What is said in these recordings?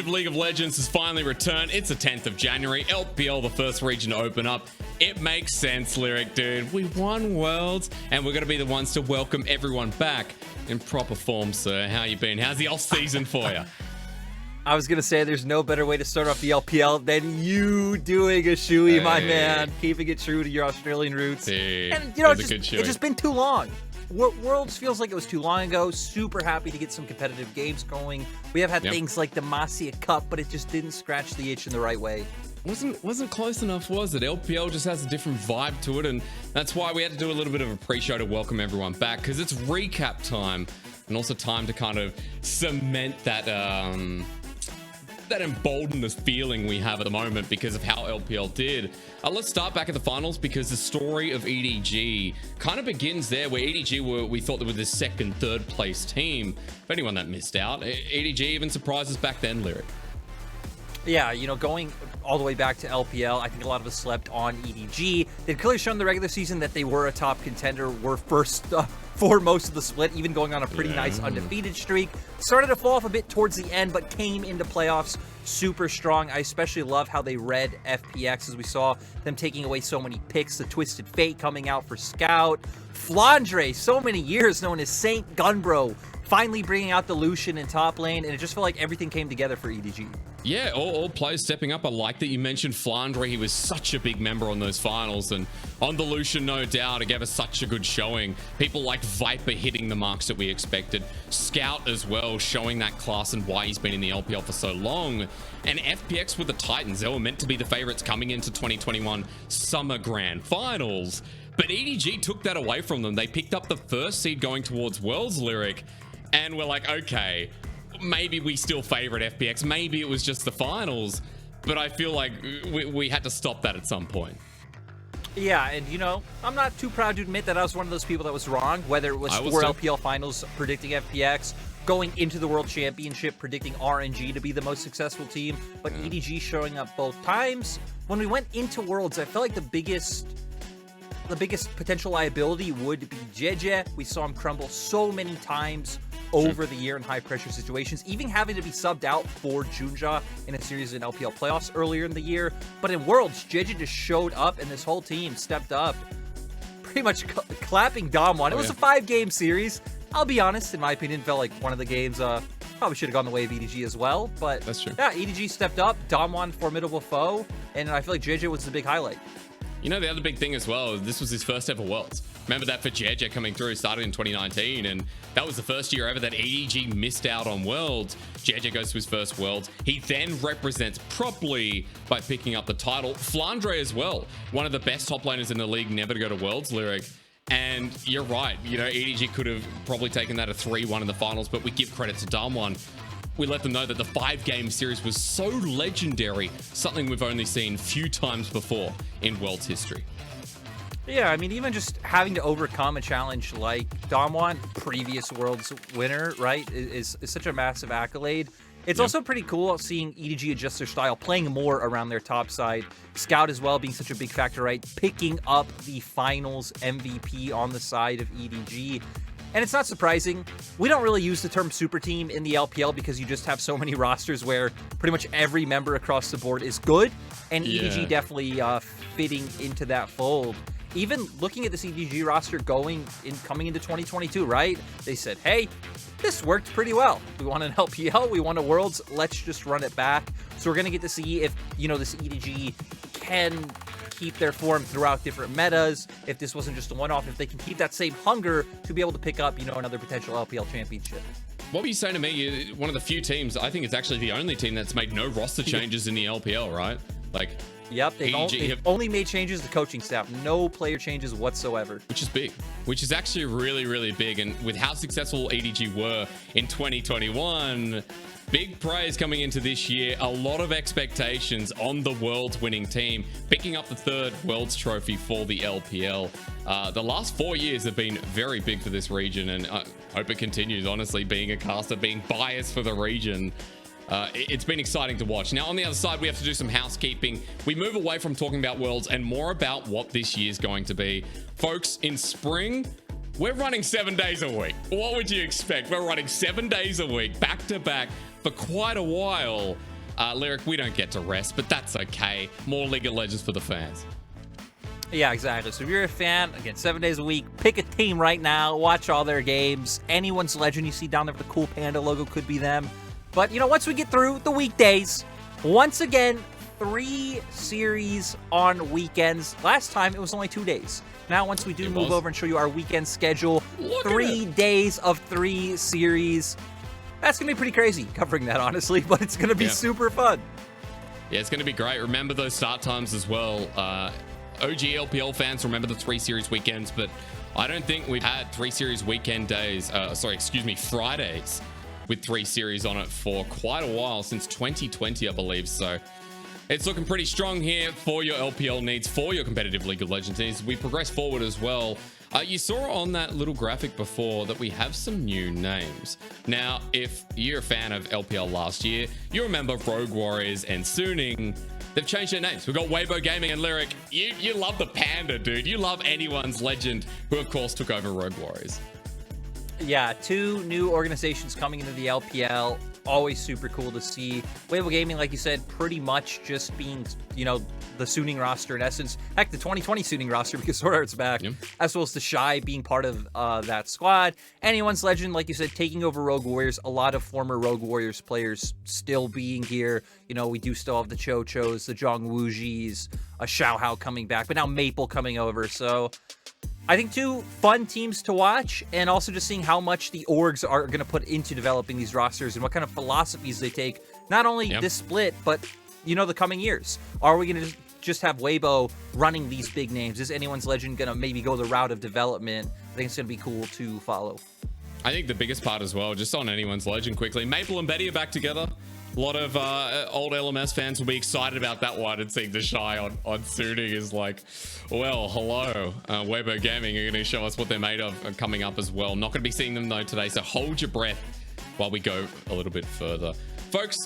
Native League of Legends has finally returned. It's the 10th of January. LPL, the first region to open up. It makes sense, Lyric, dude. We won Worlds, and we're going to be the ones to welcome everyone back in proper form, sir. How you been? How's the off-season for you? I was going to say there's no better way to start off the LPL than you doing a shoey, my man. Keeping it true to your Australian roots. Hey, and, you know, it's just been too long. Worlds feels like it was too long ago. Super happy to get some competitive games going. We have had things like the Masia Cup, but it just didn't scratch the itch in the right way. Wasn't close enough, was it? LPL just has a different vibe to it, and that's why we had to do a little bit of a pre-show to welcome everyone back, because it's recap time, and also time to kind of cement that that emboldened feeling we have at the moment because of how LPL did. Let's start back at the finals, because the story of EDG kind of begins there, where EDG we thought they were the second, third place team. For anyone that missed out, EDG even surprised us back then, Lyric. Yeah, you know, going all the way back to LPL, I think a lot of us slept on EDG. They'd clearly shown the regular season that they were a top contender, were first for most of the split, even going on a pretty nice undefeated streak. Started to fall off a bit towards the end, but came into playoffs super strong. I especially love how they read FPX, as we saw them taking away so many picks. The Twisted Fate coming out for Scout. Flandre, so many years known as Saint Gunbro, finally bringing out the Lucian in top lane, and it just felt like everything came together for EDG. Yeah, all players stepping up. I like that you mentioned Flandre. He was such a big member on those finals, and on the Lucian, no doubt, it gave us such a good showing. People like Viper hitting the marks that we expected. Scout as well, showing that class and why he's been in the LPL for so long. And FPX with the Titans, they were meant to be the favorites coming into 2021 Summer Grand Finals. But EDG took that away from them. They picked up the first seed going towards Worlds, Lyric, and we're like, okay, maybe we still favorite FPX. Maybe it was just the finals, but I feel like we had to stop that at some point. Yeah, and you know, I'm not too proud to admit that I was one of those people that was wrong, whether it was for LPL finals predicting FPX, going into the World Championship predicting RNG to be the most successful team, but EDG showing up both times. When we went into Worlds, I felt like the biggest potential liability would be JJ. We saw him crumble so many times over the year in high pressure situations, even having to be subbed out for Junja in a series in LPL playoffs earlier in the year. But in Worlds, JJ just showed up, and this whole team stepped up, pretty much clapping Damwon. It was a 5-game series. I'll be honest, in my opinion, felt like one of the games probably should have gone the way of EDG as well. But that's true. Yeah, EDG stepped up. Damwon, formidable foe, and I feel like JJ was the big highlight. You know, the other big thing as well, this was his first ever Worlds. Remember that for JJ coming through, started in 2019, and that was the first year ever that EDG missed out on Worlds. JJ goes to his first Worlds. He then represents properly by picking up the title. Flandre as well, one of the best top laners in the league, never to go to Worlds, Lyric. And you're right, you know, EDG could have probably taken that a 3-1 in the finals, but we give credit to Damwon. We let them know that the 5-game series was so legendary, something we've only seen few times before in World's history. Yeah, I mean, even just having to overcome a challenge like Damwon, previous Worlds winner, right, is such a massive accolade. It's also pretty cool seeing EDG adjust their style, playing more around their top side. Scout as well being such a big factor, right, picking up the finals MVP on the side of EDG. And it's not surprising. We don't really use the term super team in the LPL because you just have so many rosters where pretty much every member across the board is good. And EDG definitely fitting into that fold. Even looking at this EDG roster coming into 2022, right? They said, hey, this worked pretty well. We won an LPL, we won a Worlds, let's just run it back. So we're going to get to see if, you know, this EDG can keep their form throughout different metas, if this wasn't just a one-off, if they can keep that same hunger to be able to pick up, you know, another potential LPL championship. What were you saying to me? One of the few teams, I think it's actually the only team that's made no roster changes in the LPL, right? Like, yep, they've only made changes to coaching staff, no player changes whatsoever. Which is big, which is actually really, really big. And with how successful EDG were in 2021, big praise coming into this year. A lot of expectations on the Worlds winning team, picking up the 3rd Worlds trophy for the LPL. The last 4 years have been very big for this region, and I hope it continues, honestly, being a caster, being biased for the region. It's been exciting to watch. Now, on the other side, we have to do some housekeeping. We move away from talking about Worlds and more about what this year's going to be. Folks, in spring, we're running 7 days a week. What would you expect? We're running 7 days a week, back to back, for quite a while. Lyric, we don't get to rest, but that's okay. More League of Legends for the fans. Yeah, exactly. So if you're a fan, again, 7 days a week, pick a team right now, watch all their games. Anyone's legend you see down there with the cool panda logo could be them. But, once we get through the weekdays, once again, 3 series on weekends. Last time, it was only 2 days. Now, once we do move over and show you our weekend schedule, 3 days of 3 series. That's going to be pretty crazy covering that, honestly, but it's going to be super fun. Yeah, it's going to be great. Remember those start times as well. OG LPL fans remember the 3 series weekends, but I don't think we've had 3 series weekend days, Fridays with 3 series on it for quite a while, since 2020, I believe. So it's looking pretty strong here for your LPL needs, for your competitive League of Legends needs. We progress forward as well. You saw on that little graphic before that we have some new names. Now, if you're a fan of LPL last year, you remember Rogue Warriors and Suning. They've changed their names. We've got Weibo Gaming and Lyric. You love the panda, dude. You love anyone's legend, who, of course, took over Rogue Warriors. Yeah, 2 new organizations coming into the LPL. Always super cool to see. Weibo Gaming, like you said, pretty much just being, the Suning roster in essence. Heck, the 2020 Suning roster, because Sword Art's back, as well as the Shy being part of that squad. Anyone's legend, like you said, taking over Rogue Warriors. A lot of former Rogue Warriors players still being here. We do still have the Cho-Chos, the Zhongwujis, a Shanghaı coming back, but now Maple coming over. So I think 2 fun teams to watch, and also just seeing how much the orgs are going to put into developing these rosters and what kind of philosophies they take, not only this split, but, the coming years. Are we going to just have Weibo running these big names? Is anyone's legend going to maybe go the route of development? I think it's going to be cool to follow. I think the biggest part as well, just on anyone's legend quickly, Maple and Betty are back together. A lot of old LMS fans will be excited about that one, and seeing the Shy on Suning is like, well, hello. Weibo Gaming are going to show us what they're made of coming up as well. Not going to be seeing them, though, today, so hold your breath while we go a little bit further. Folks,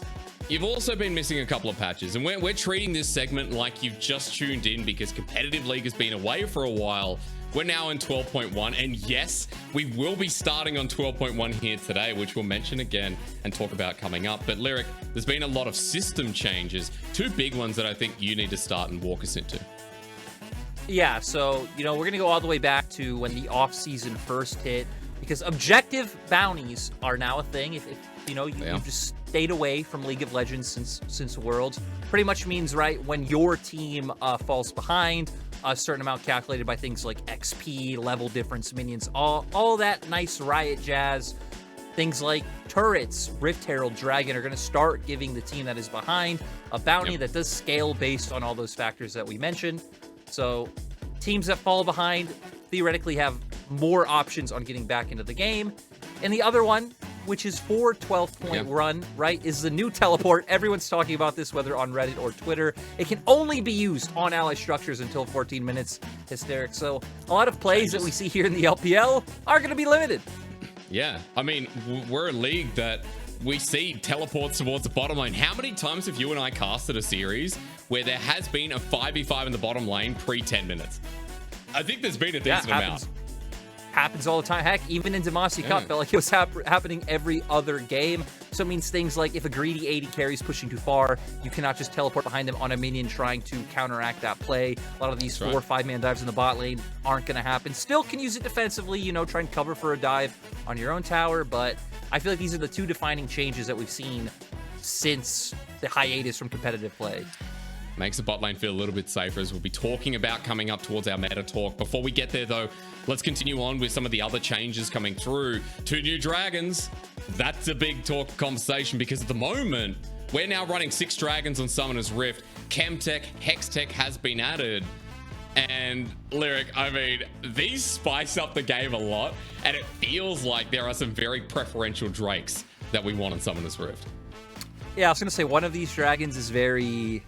you've also been missing a couple of patches, and we're treating this segment like you've just tuned in because Competitive League has been away for a while. We're now in 12.1, and yes, we will be starting on 12.1 here today, which we'll mention again and talk about coming up. But Lyric, there's been a lot of system changes, 2 big ones that I think you need to start and walk us into. Yeah, so, we're going to go all the way back to when the off-season first hit, because objective bounties are now a thing. If you just stayed away from League of Legends since Worlds, pretty much means, right, when your team falls behind, a certain amount calculated by things like XP, level difference, minions, all that nice Riot jazz. Things like turrets, Rift Herald, Dragon are going to start giving the team that is behind a bounty that does scale based on all those factors that we mentioned. So teams that fall behind theoretically have more options on getting back into the game. And the other one, which is for 12-point run, right, is the new teleport. Everyone's talking about this, whether on Reddit or Twitter. It can only be used on ally structures until 14 minutes. Hysteric. So a lot of plays that we see here in the LPL are going to be limited. Yeah, I mean, we're a league that we see teleports towards the bottom lane. How many times have you and I casted a series where there has been a 5v5 in the bottom lane pre-10 minutes? I think there's been a decent amount. Happens all the time. Heck, even in Demacia Cup, felt like it was happening every other game. So it means things like if a greedy AD carries pushing too far, you cannot just teleport behind them on a minion trying to counteract that play. A lot of these 4 or 5-man dives in the bot lane aren't going to happen. Still can use it defensively, try and cover for a dive on your own tower, but I feel like these are the 2 defining changes that we've seen since the hiatus from competitive play. Makes the bot lane feel a little bit safer, as we'll be talking about coming up towards our meta talk. Before we get there, though, let's continue on with some of the other changes coming through. 2 new dragons. That's a big talk conversation, because at the moment, we're now running 6 dragons on Summoner's Rift. Chemtech, Hextech has been added. And Lyric, I mean, these spice up the game a lot, and it feels like there are some very preferential drakes that we want on Summoner's Rift. Yeah, I was going to say, one of these dragons is very...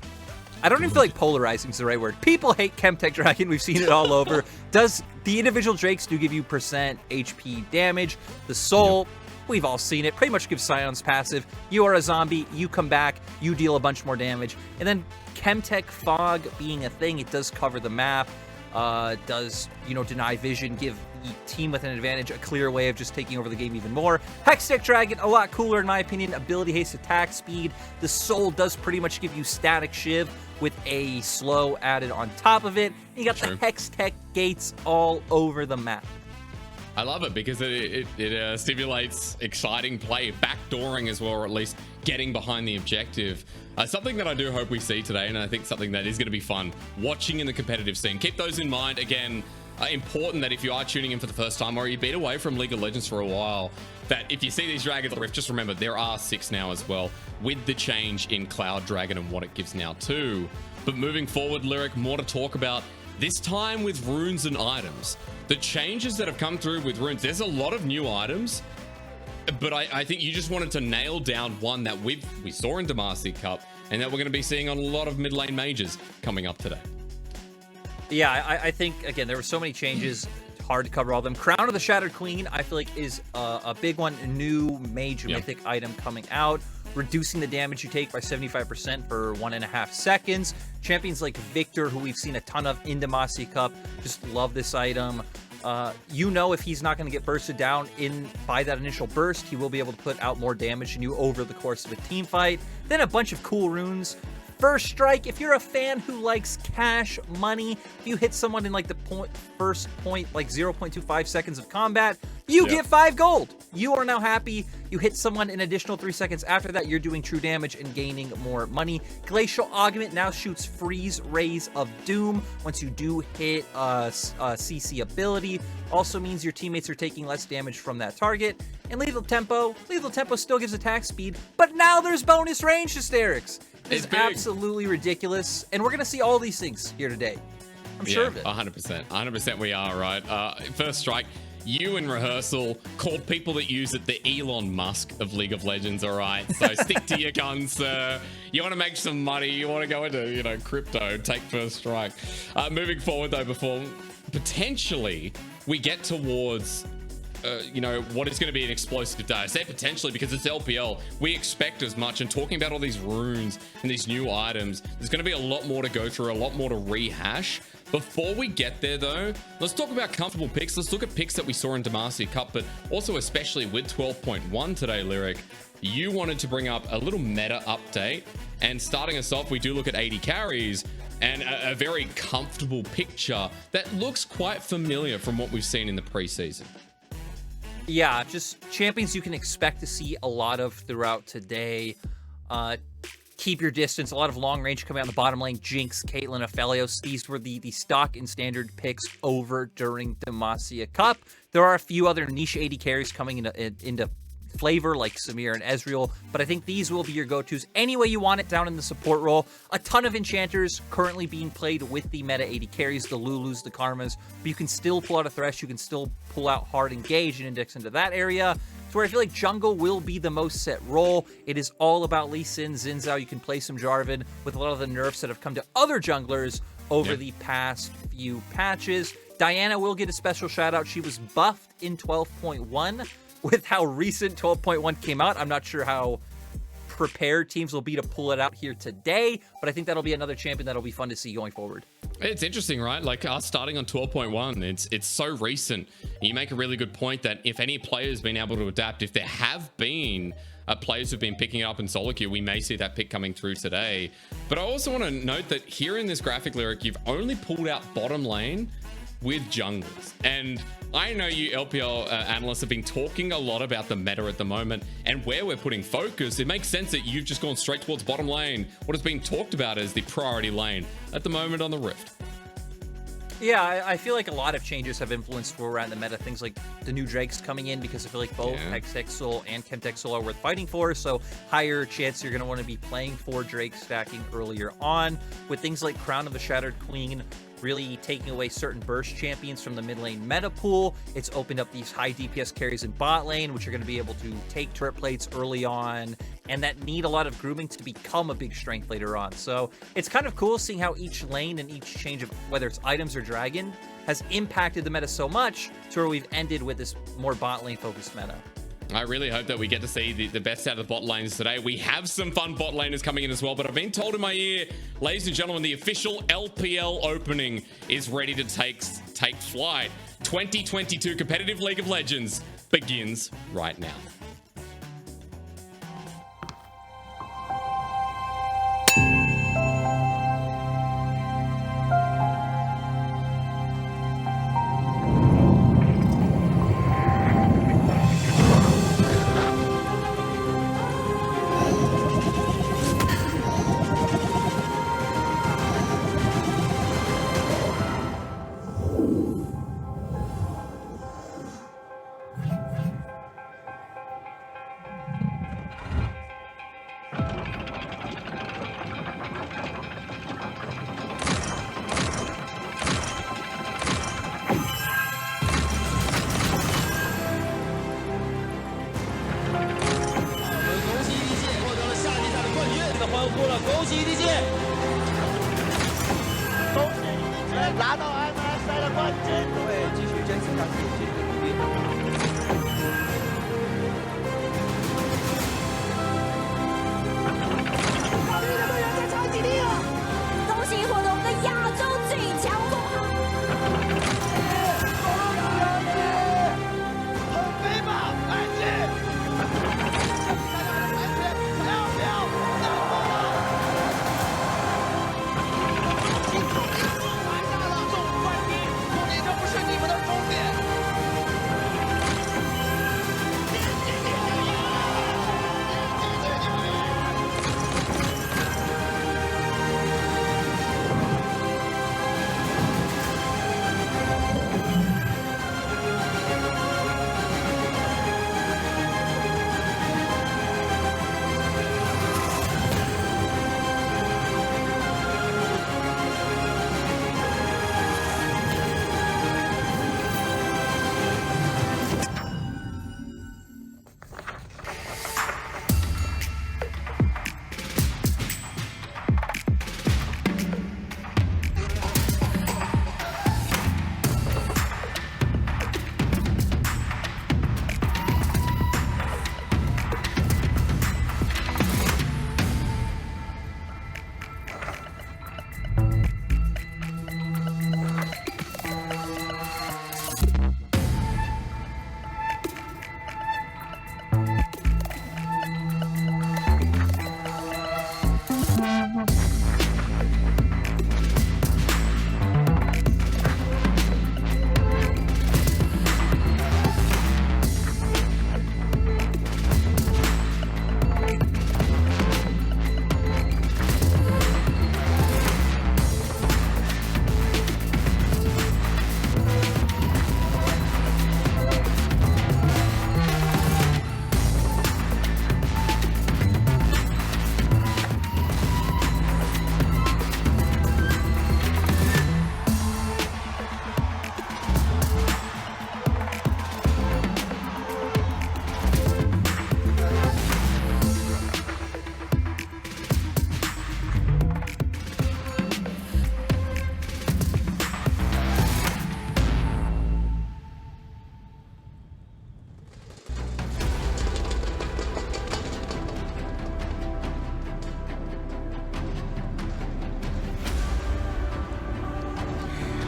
I don't even feel like polarizing is the right word. People hate Chemtech Dragon. We've seen it all over. The individual drakes do give you % HP damage. The soul, we've all seen it. Pretty much gives Scion's passive. You are a zombie. You come back. You deal a bunch more damage. And then Chemtech Fog being a thing, it does cover the map. Does, deny vision give the team with an advantage a clear way of just taking over the game even more? Hextech Dragon, a lot cooler in my opinion. Ability, haste, attack speed. The Soul does pretty much give you static shiv with a slow added on top of it. And you got the Hextech gates all over the map. I love it because it stimulates exciting play, backdooring as well, or at least getting behind the objective. Something that I do hope we see today, and I think something that is going to be fun watching in the competitive scene. Keep those in mind. Again, important that if you are tuning in for the first time or you've been away from League of Legends for a while, that if you see these dragons on the Rift, just remember there are 6 now as well, with the change in Cloud Dragon and what it gives now too. But moving forward, Lyric, more to talk about, this time with runes and items. The changes that have come through with runes, there's a lot of new items, but I think you just wanted to nail down one that we saw in Demacia Cup and that we're going to be seeing on a lot of mid lane majors coming up today. Yeah, I think, again, there were so many changes. Hard to cover all of them. Crown of the Shattered Queen, I feel like, is a big one. A new major mythic item coming out. Reducing the damage you take by 75% for 1.5 seconds. Champions like Victor, who we've seen a ton of in Demacia Cup, just love this item. If he's not going to get bursted down by that initial burst, he will be able to put out more damage than you over the course of a team fight. Then a bunch of cool runes. First Strike, if you're a fan who likes cash money, if you hit someone in like the first point, like 0.25 seconds of combat, you get 5 gold. You are now happy. You hit someone an additional 3 seconds after that, you're doing true damage and gaining more money. Glacial Augment now shoots Freeze Rays of Doom once you do hit CC ability. Also means your teammates are taking less damage from that target. And Lethal Tempo still gives attack speed, but now there's bonus range hysterics. It's absolutely ridiculous, and we're going to see all these things here today. I'm sure of it. 100%. 100% we are, right? First Strike, you in rehearsal called people that use it the Elon Musk of League of Legends, all right? So stick to your guns, sir. You want to make some money. You want to go into, crypto. Take First Strike. Moving forward, though, before potentially we get towards... what is going to be an explosive day. I say potentially because it's LPL. We expect as much, and talking about all these runes and these new items, there's going to be a lot more to go through, a lot more to rehash. Before we get there though, let's talk about comfortable picks. Let's look at picks that we saw in Demacia Cup, but also especially with 12.1 today, Lyric. You wanted to bring up a little meta update, and starting us off, we do look at 80 carries and a very comfortable picture that looks quite familiar from what we've seen in the preseason. Yeah, just champions you can expect to see a lot of throughout today. Keep your distance. A lot of long range coming out in the bottom lane. Jinx, Caitlyn, Aphelios. These were the stock and standard picks over during Demacia Cup. There are a few other niche 80 carries coming into flavor, like Samir and Ezreal, but I think these will be your go-tos any way you want it down in the support role. A ton of enchanters currently being played with the meta 80 carries, the Lulus, the Karmas, but you can still pull out a Thresh, you can still pull out Hard Engage and index into that area. It's where I feel like jungle will be the most set role. It is all about Lee Sin, Xin Zhao. You can play some Jarvan with a lot of the nerfs that have come to other junglers over the past few patches. Diana will get a special shout out. She was buffed in 12.1. With how recent 12.1 came out, I'm not sure how prepared teams will be to pull it out here today, but I think that'll be another champion that'll be fun to see going forward. It's interesting, right? Like us starting on 12.1, it's so recent. You make a really good point that if any player's been able to adapt, if there have been players who've been picking it up in solo queue, we may see that pick coming through today. But I also want to note that here in this graphic, Lyric, you've only pulled out bottom lane with junglers. And I know you LPL analysts have been talking a lot about the meta at the moment and where we're putting focus. It makes sense that you've just gone straight towards bottom lane, what is being talked about as the priority lane at the moment on the Rift. Yeah, I feel like a lot of changes have influenced where we're at in the meta. Things like the new Drakes coming in, because I feel like both Hextech Soul and Chemtech Soul are worth fighting for, so higher chance you're going to want to be playing for Drake stacking earlier on. With things like Crown of the Shattered Queen really taking away certain burst champions from the mid lane meta pool, it's opened up these high DPS carries in bot lane, which are going to be able to take turret plates early on, and that need a lot of grooming to become a big strength later on. So it's kind of cool seeing how each lane and each change of whether it's items or dragon has impacted the meta so much to where we've ended with this more bot lane focused meta. I really hope that we get to see the best out of the bot lanes today. We have some fun bot laners coming in as well, but I've been told in my ear, ladies and gentlemen, the official LPL opening is ready to take flight. 2022 competitive League of Legends begins right now.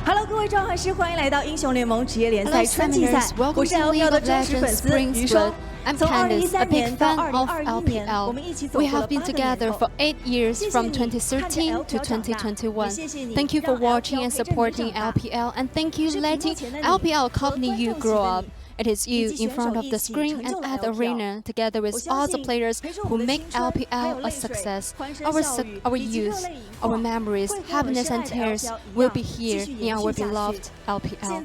Hello， 各位召唤师，欢迎来到英雄联盟职业联赛春季赛。我是 LPL 的忠实粉丝余双。从2013年到2021年，我们一起走过了8个年头。 We have been together for 8 years from 2013 to 2021. Thank you for watching and supporting LPL, and thank you letting LPL accompany you grow up. It is you in front of the screen and at the arena, together with all the players who make LPL a success. Our youth, our memories, happiness and tears will be here in our beloved LPL.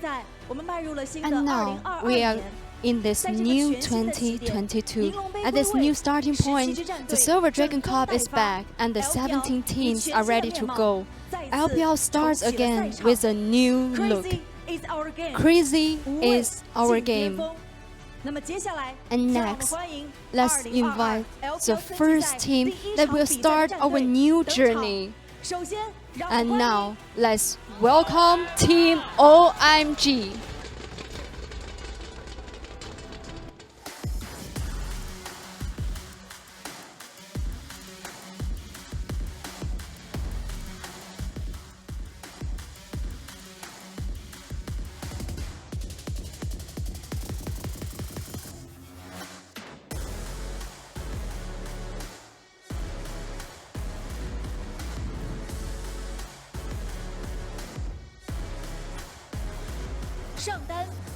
And now we are in this new 2022. At this new starting point, the Silver Dragon Cup is back and the 17 teams are ready to go. LPL starts again with a new look. Crazy is our game. And next, let's invite the first team that will start our new journey. And now, let's welcome Team OMG.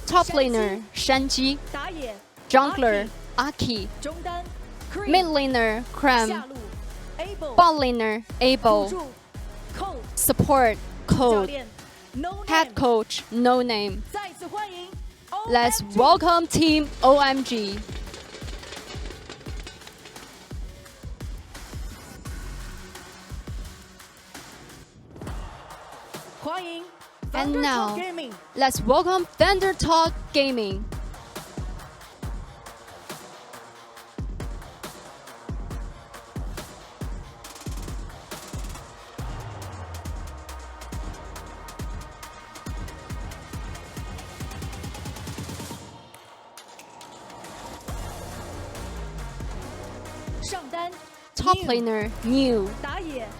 Top laner Shanghaı, jungler Aki, mid laner Krem, bot laner Able, support Code, head coach No Name. Let's welcome Team OMG. And now, let's welcome Thunder Talk Gaming. Top laner New,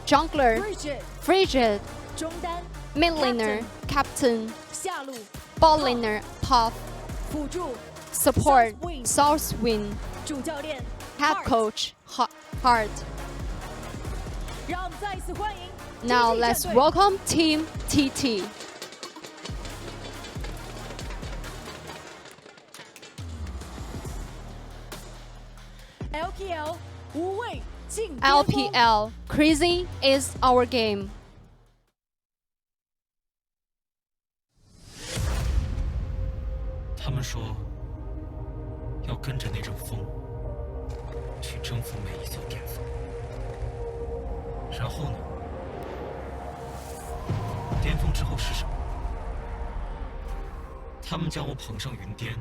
jungler Frigid, mid laner Captain, bot laner Puff, support Southwind, head coach Heart. Now let's welcome Team TT. LPL, crazy is our game. 他们说要跟着那阵风去征服每一座巅峰，然后呢？巅峰之后是什么？他们将我捧上云巅，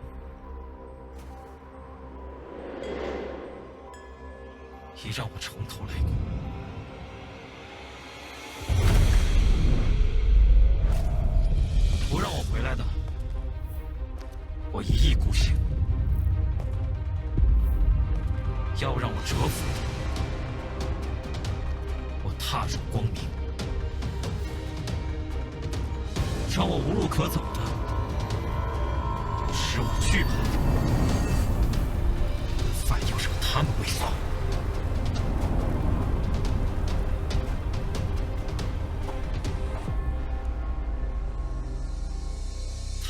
也让我从头来过。不让我回来的，我一意孤行；要让我折服的，我踏入光明；让我无路可走的，使我惧怕的，反要让他们畏缩。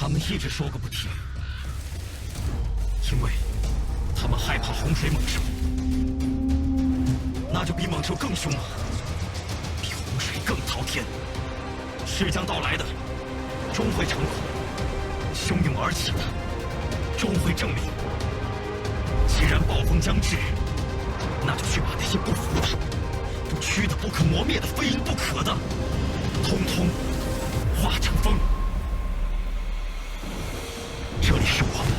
他们一直说个不停，因为他们害怕洪水猛兽，那就比猛兽更凶猛，比洪水更滔天。是将到来的，终会成苦；汹涌而起的，终会证明。既然暴风将至，那就去把那些不服的、不屈的、不可磨灭的、非赢不可的，通通化成风。 这里是我们，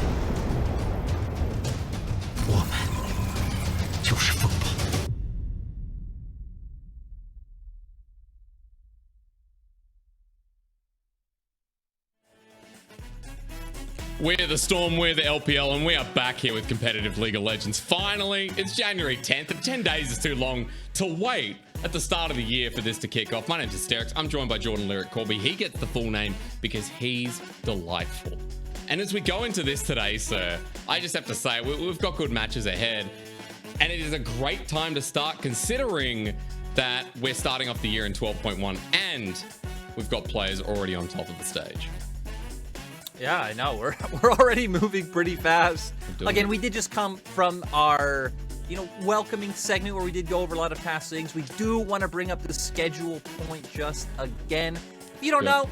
我们就是风暴。We're the Storm, we're the LPL, and we are back here with competitive League of Legends. Finally, it's January 10th, and 10 days is too long to wait at the start of the year for this to kick off. My name's Asterix. I'm joined by Jordan Lyric Corby. He gets the full name because he's delightful. And as we go into this today, sir, I just have to say, we've got good matches ahead. And it is a great time to start, considering that we're starting off the year in 12.1 and we've got players already on top of the stage. Yeah, I know. We're already moving pretty fast. Again, we did just come from our, welcoming segment where we did go over a lot of past things. We do want to bring up the schedule point just again. If you don't know,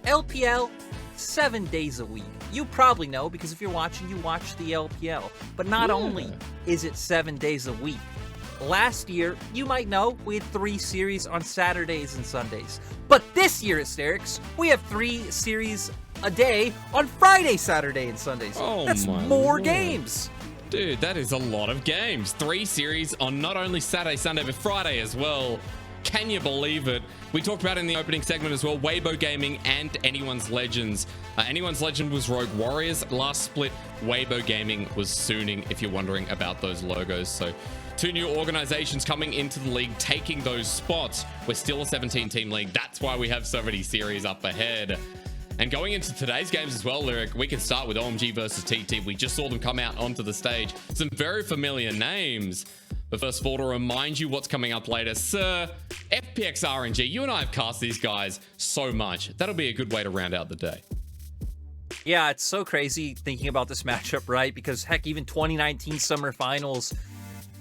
LPL, 7 days a week. You probably know because if you're watching, you watch the LPL. But not only is it 7 days a week. Last year, you might know, we had 3 series on Saturdays and Sundays. But this year, Asterix, we have 3 series a day on Friday, Saturday, and Sundays. Oh, that's my more Lord. games. Dude, that is a lot of games. 3 series on not only Saturday, Sunday, but Friday as well. Can you believe it? We talked about in the opening segment as well, Weibo Gaming and Anyone's Legends. Anyone's Legend was Rogue Warriors. Last split, Weibo Gaming was Suning, if you're wondering about those logos. So 2 new organizations coming into the league, taking those spots. We're still a 17-team league. That's why we have so many series up ahead. And going into today's games as well, Lyric, we can start with OMG versus TT. We just saw them come out onto the stage. Some very familiar names. But first of all, to remind you what's coming up later, sir, FPX RNG, you and I have cast these guys so much. That'll be a good way to round out the day. Yeah, it's so crazy thinking about this matchup, right? Because heck, even 2019 Summer Finals,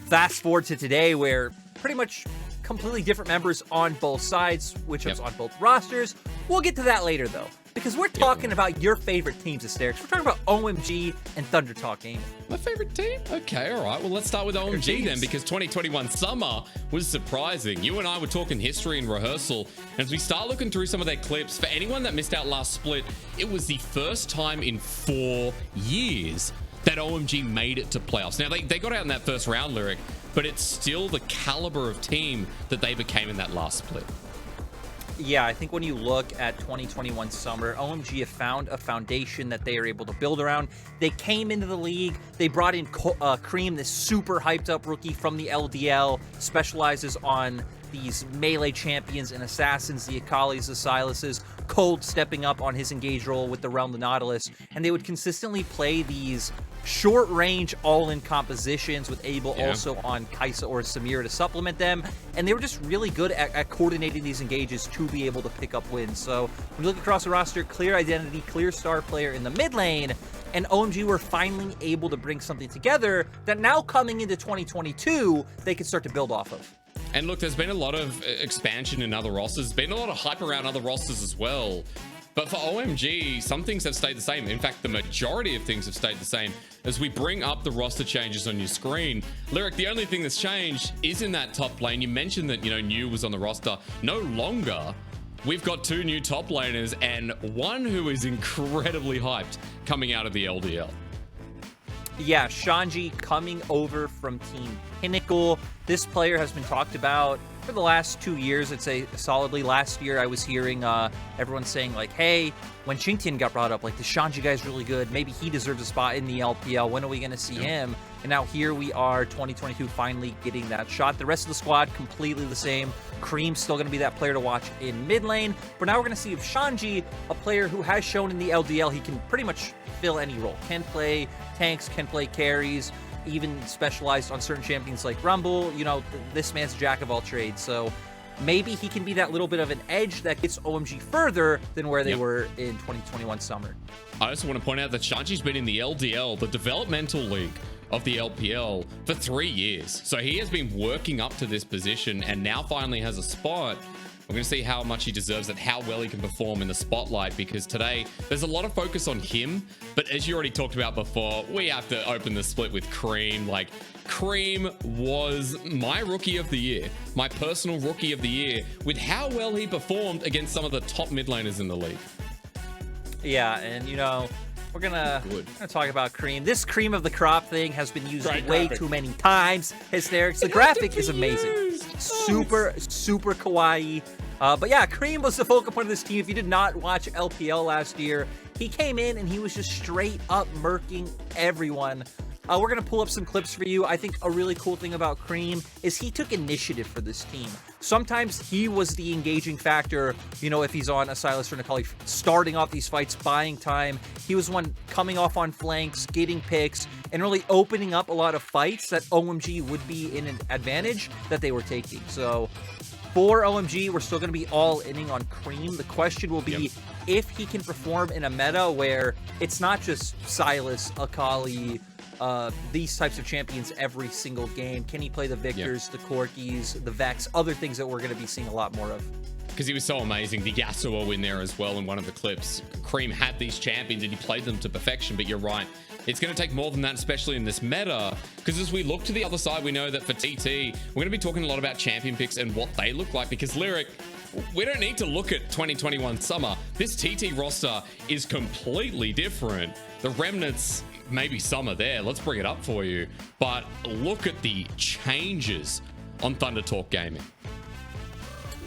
fast forward to today where pretty much completely different members on both sides, which on both rosters. We'll get to that later, though, because we're talking about your favorite teams, Asterix. We're talking about OMG and Thunder Talk Gaming. My favorite team? Okay, all right. Well, let's start with OMG then, because 2021 summer was surprising. You and I were talking history and rehearsal, and as we start looking through some of their clips, for anyone that missed out last split, it was the first time in 4 years that OMG made it to playoffs. Now, they got out in that first round, Lyric, but it's still the caliber of team that they became in that last split. Yeah, I think when you look at 2021 summer, OMG have found a foundation that they are able to build around. They came into the league, they brought in Cream, this super hyped up rookie from the LDL, specializes on these melee champions and assassins, the Akalis, the Silases. Cold stepping up on his engage role with the Realm, the Nautilus, and they would consistently play these short-range all-in compositions with Abel also on Kaisa or Samira to supplement them, and they were just really good at coordinating these engages to be able to pick up wins. So when you look across the roster, clear identity, clear star player in the mid lane, and OMG were finally able to bring something together that now coming into 2022, they can start to build off of. And look, there's been a lot of expansion in other rosters. There's been a lot of hype around other rosters as well. But for OMG, some things have stayed the same. In fact, the majority of things have stayed the same. As we bring up the roster changes on your screen, Lyric, the only thing that's changed is in that top lane. You mentioned that, New was on the roster. No longer. We've got 2 new top laners and one who is incredibly hyped coming out of the LDL. Yeah, Shanghaı coming over from Team Pinnacle. This player has been talked about for the last 2 years. I'd say solidly. Last year, I was hearing everyone saying, like, hey, when Xingtian got brought up, like, the Shanghaı guy's really good. Maybe he deserves a spot in the LPL. When are we going to see him? And now here we are, 2022, finally getting that shot. The rest of the squad, completely the same. Cream's still going to be that player to watch in mid lane. But now we're going to see if Shanghaı, a player who has shown in the LDL, he can pretty much fill any role. Can play tanks, can play carries, even specialized on certain champions like Rumble. This man's jack of all trades. So maybe he can be that little bit of an edge that gets OMG further than where they were in 2021 summer. I also want to point out that Shanghaë's been in the LDL, the developmental league of the LPL, for 3 years. So he has been working up to this position and now finally has a spot. We're going to see how much he deserves it, how well he can perform in the spotlight, because today there's a lot of focus on him. But as you already talked about before, we have to open the split with Cream. Like, Cream was my rookie of the year, my personal rookie of the year, with how well he performed against some of the top mid laners in the league. Yeah, and we're gonna talk about Cream. This cream of the crop thing has been used way too many times. Hysterics. The graphic is amazing. Super kawaii. But yeah, Cream was the focal point of this team. If you did not watch LPL last year, he came in and he was just straight up murking everyone. We're going to pull up some clips for you. I think a really cool thing about Cream is he took initiative for this team. Sometimes he was the engaging factor, if he's on a Silas or an Akali, starting off these fights, buying time. He was one coming off on flanks, getting picks, and really opening up a lot of fights that OMG would be in an advantage that they were taking. So for OMG, we're still going to be all inning on Cream. The question will be if he can perform in a meta where it's not just Silas, Akali, these types of champions every single game. Can he play the Victors, the Corkis, the Vex, other things that we're going to be seeing a lot more of? Because he was so amazing. The Yasuo in there as well in one of the clips. Cream had these champions and he played them to perfection, but you're right. It's going to take more than that, especially in this meta, because as we look to the other side, we know that for TT, we're going to be talking a lot about champion picks and what they look like, because Lyric, we don't need to look at 2021 summer. This TT roster is completely different. The remnants, maybe some are there. Let's bring it up for you. But look at the changes on Thunder Talk Gaming.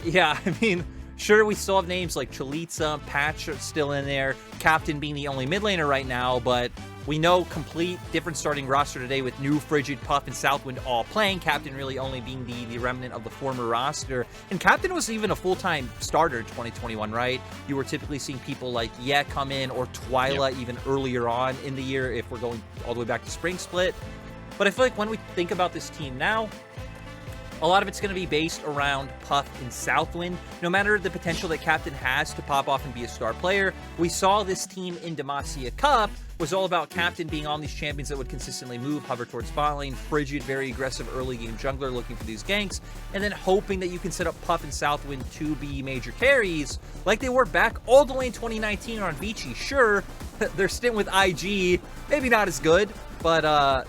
Yeah, I mean, sure, we still have names like Chalitza, Patch are still in there, Captain being the only mid laner right now, but we know complete different starting roster today with New, Frigid, Puff, and Southwind all playing. Captain really only being the remnant of the former roster. And Captain was even a full-time starter in 2021, right? You were typically seeing people like come in, or Twyla even earlier on in the year if we're going all the way back to Spring Split. But I feel like when we think about this team now, A lot of it's going to be based around Puff and Southwind. No matter the potential that Captain has to pop off and be a star player, we saw this team in Demacia Cup was all about Captain being on these champions that would consistently move, hover towards bot lane, frigid, very aggressive early game jungler looking for these ganks, and then hoping that you can set up Puff and Southwind to be major carries, like they were back all the way in 2019 on Vici. Sure, their stint with IG, maybe not as good, but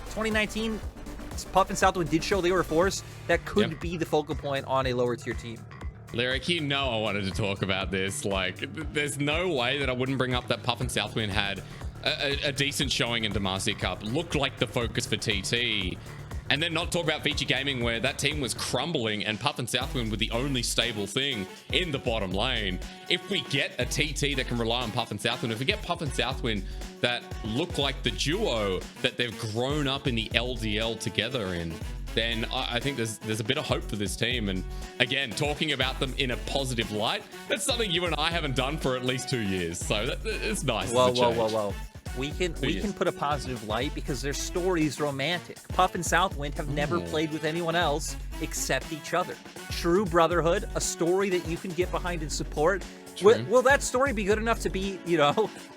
2019, Puff and Southwind did show they were a force that could be the focal point on a lower tier team. Lyric, you know I wanted to talk about this. Like, there's no way that I wouldn't bring up that Puff and Southwind had a decent showing in Demacia Cup, looked like the focus for TT, and then not talk about Vici Gaming where that team was crumbling and Puff and Southwind were the only stable thing in the bottom lane. If we get a TT that can rely on Puff and Southwind, if we get Puff and Southwind that look like the duo that they've grown up in the LDL together in, then I think there's a bit of hope for this team. And again, talking about them in a positive light, that's something you and I haven't done for at least 2 years. So it's nice. Whoa. We can put a positive light because their story's romantic. Puff and Southwind have never played with anyone else except each other. True brotherhood, a story that you can get behind and support. Will that story be good enough to beat,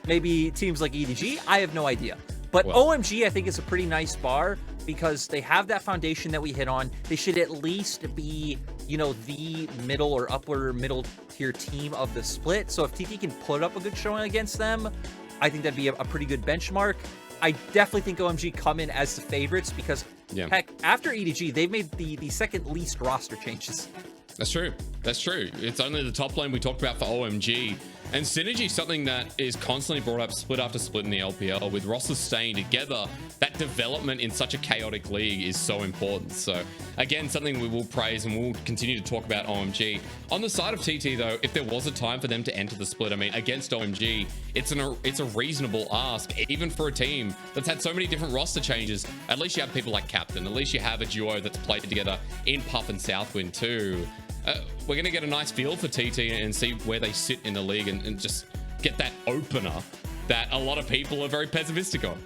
maybe teams like EDG? I have no idea. But OMG, I think, is a pretty nice bar because they have that foundation that we hit on. They should at least be, the middle or upper middle tier team of the split. So if TT can put up a good showing against them, I think that'd be a pretty good benchmark. I definitely think OMG come in as the favorites because, heck, after EDG, they've made the second least roster changes. That's true. It's only the top lane we talked about for OMG. And synergy is something that is constantly brought up split after split in the LPL. With rosters staying together, that development in such a chaotic league is so important. So again, something we will praise and we'll continue to talk about OMG. On the side of TT though, if there was a time for them to enter the split, I mean, against OMG, it's a reasonable ask, even for a team that's had so many different roster changes. At least you have people like Captain, at least you have a duo that's played together in Puff and Southwind too. We're going to get a nice feel for TT and see where they sit in the league and just get that opener that a lot of people are very pessimistic on.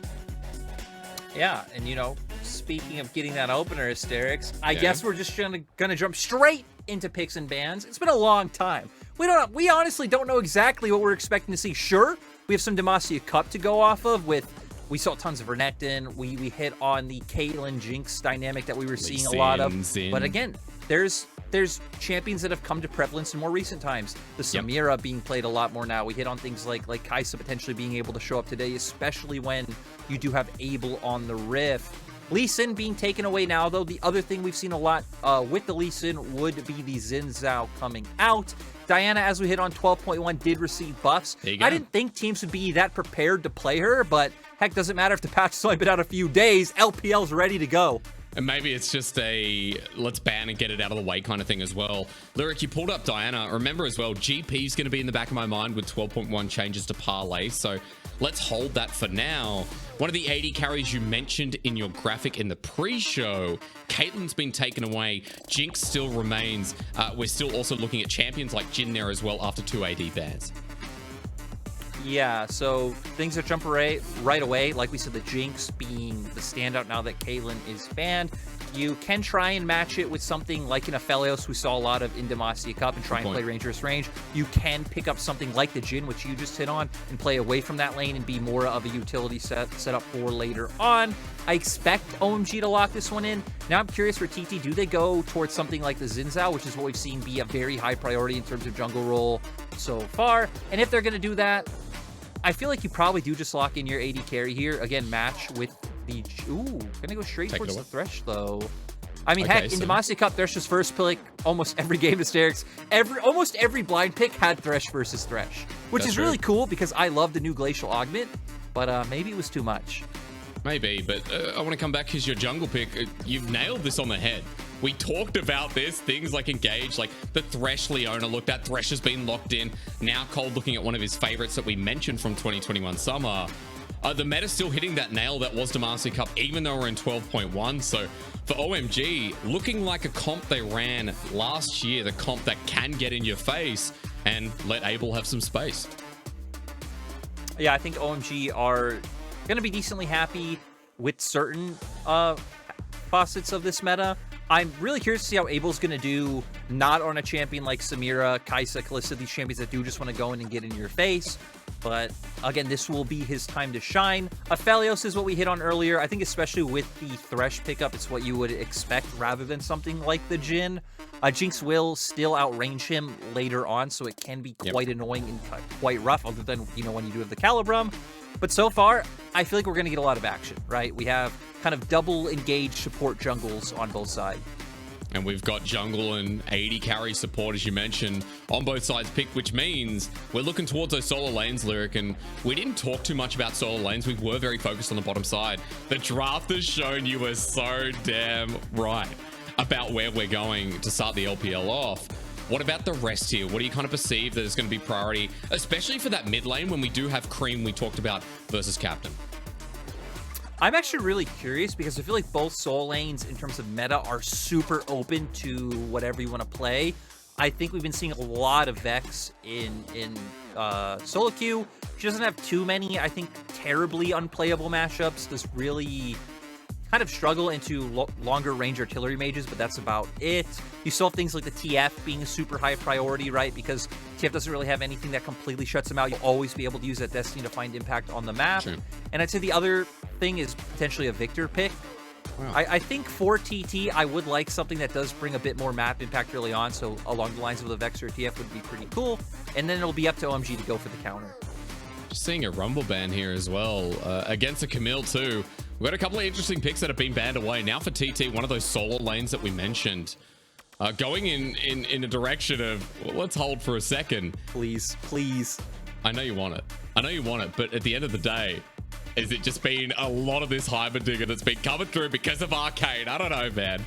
Yeah, and speaking of getting that opener, Asterix, I guess we're just gonna jump straight into picks and bans. It's been a long time. We honestly don't know exactly what we're expecting to see. Sure, we have some Demacia Cup to go off of we saw tons of Renekton. We hit on the Caitlyn Jinx dynamic that we were seeing a lot of. But again, there's champions that have come to prevalence in more recent times. The Samira being played a lot more now. We hit on things like Kai'Sa potentially being able to show up today, especially when you do have Abel on the Rift. Lee Sin being taken away now, though. The other thing we've seen a lot with the Lee Sin would be the Xin Zhao coming out. Diana, as we hit on 12.1, did receive buffs. I didn't think teams would be that prepared to play her, but heck, doesn't matter if the patch has only been out a few days. LPL's ready to go. And maybe it's just a let's ban and get it out of the way kind of thing as well. Lyric, you pulled up Diana. Remember as well, GP is going to be in the back of my mind with 12.1 changes to Parlay. So let's hold that for now. One of the 80 carries you mentioned in your graphic in the pre-show, Caitlyn's been taken away. Jinx still remains. We're still also looking at champions like Jhin there as well after 2 AD bans. Yeah, so things that jump right away, like we said, the Jinx being the standout now that Caitlyn is banned. You can try and match it with something like an Aphelios we saw a lot of in Demacia Cup and try and play Ranger's range. You can pick up something like the Jhin, which you just hit on, and play away from that lane and be more of a utility set up for later on. I expect OMG to lock this one in. Now I'm curious for TT, do they go towards something like the Xin Zhao, which is what we've seen be a very high priority in terms of jungle role so far? And if they're going to do that, I feel like you probably do just lock in your AD carry here. Again, match with the... Ooh, gonna go straight towards the Thresh, though. I mean, heck, in Demacia Cup, Thresh's first pick almost every game, Asterix. Almost every blind pick had Thresh versus Thresh, which is really cool because I love the new Glacial Augment, but maybe it was too much. Maybe, but I want to come back because your jungle pick, you've nailed this on the head. We talked about this, things like Engage, like the Thresh Leona look, that Thresh has been locked in. Now Cold looking at one of his favorites that we mentioned from 2021 summer. The meta's still hitting that nail that was Demacia Cup, even though we're in 12.1. So for OMG, looking like a comp they ran last year, the comp that can get in your face and let Abel have some space. Yeah, I think OMG are going to be decently happy with certain facets of this meta. I'm really curious to see how Abel's going to do, not on a champion like Samira, Kai'Sa, Kalista, these champions that do just want to go in and get in your face. But again, this will be his time to shine. Aphelios is what we hit on earlier. I think especially with the Thresh pickup, it's what you would expect rather than something like the Jhin. Jinx will still outrange him later on, so it can be quite annoying and quite rough, other than, you know, when you do have the Calibrum. But so far, I feel like we're going to get a lot of action, right? We have kind of double engaged support jungles on both sides. And we've got jungle and 80 carry support, as you mentioned, on both sides picked, which means we're looking towards those solo lanes, Lyric. And we didn't talk too much about solo lanes. We were very focused on the bottom side. The draft has shown you were so damn right about where we're going to start the LPL off. What about the rest here? What do you kind of perceive that is going to be priority, especially for that mid lane when we do have Cream we talked about versus Captain? I'm actually really curious because I feel like both solo lanes in terms of meta are super open to whatever you want to play. I think we've been seeing a lot of Vex in solo queue. She doesn't have too many, I think, terribly unplayable mashups. Does really kind of struggle into longer range artillery mages, but that's about it. You still have things like the TF being a super high priority, right? Because TF doesn't really have anything that completely shuts him out. You'll always be able to use that Destiny to find impact on the map. True. And I'd say the other thing is potentially a Victor pick. Wow. I think for TT, I would like something that does bring a bit more map impact early on, so along the lines of the Vex or TF would be pretty cool. And then it'll be up to OMG to go for the counter. Just seeing a Rumble ban here as well, against a Camille too. We've got a couple of interesting picks that have been banned away. Now for TT, one of those solo lanes that we mentioned. Going in a direction of, well, let's hold for a second. Please, please. I know you want it. I know you want it, but at the end of the day, is it just been a lot of this Heimerdinger that's been coming through because of Arcane? I don't know, man.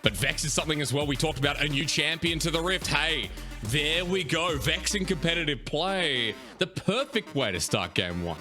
But Vex is something as well. We talked about a new champion to the Rift. Hey, there we go. Vex in competitive play. The perfect way to start game one.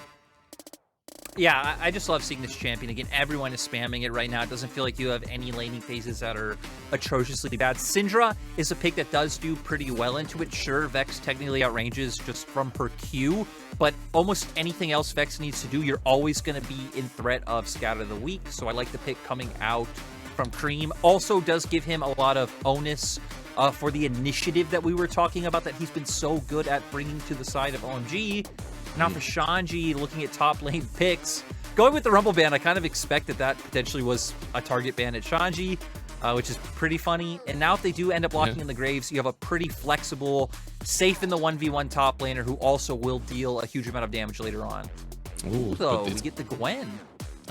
Yeah, I just love seeing this champion again. Everyone is spamming it right now. It doesn't feel like you have any laning phases that are atrociously bad. Syndra is a pick that does do pretty well into it. Sure, Vex technically outranges just from her Q, but almost anything else Vex needs to do, you're always going to be in threat of Scout of the Week. So I like the pick coming out from Cream. Also does give him a lot of onus for the initiative that we were talking about that he's been so good at bringing to the side of OMG. Now for Shanghae, looking at top lane picks, going with the Rumble ban, I kind of expected that potentially was a target ban at Shanghae, which is pretty funny. And now if they do end up locking in the Graves, you have a pretty flexible, safe in the 1v1 top laner who also will deal a huge amount of damage later on. Ooh, so we get the Gwen.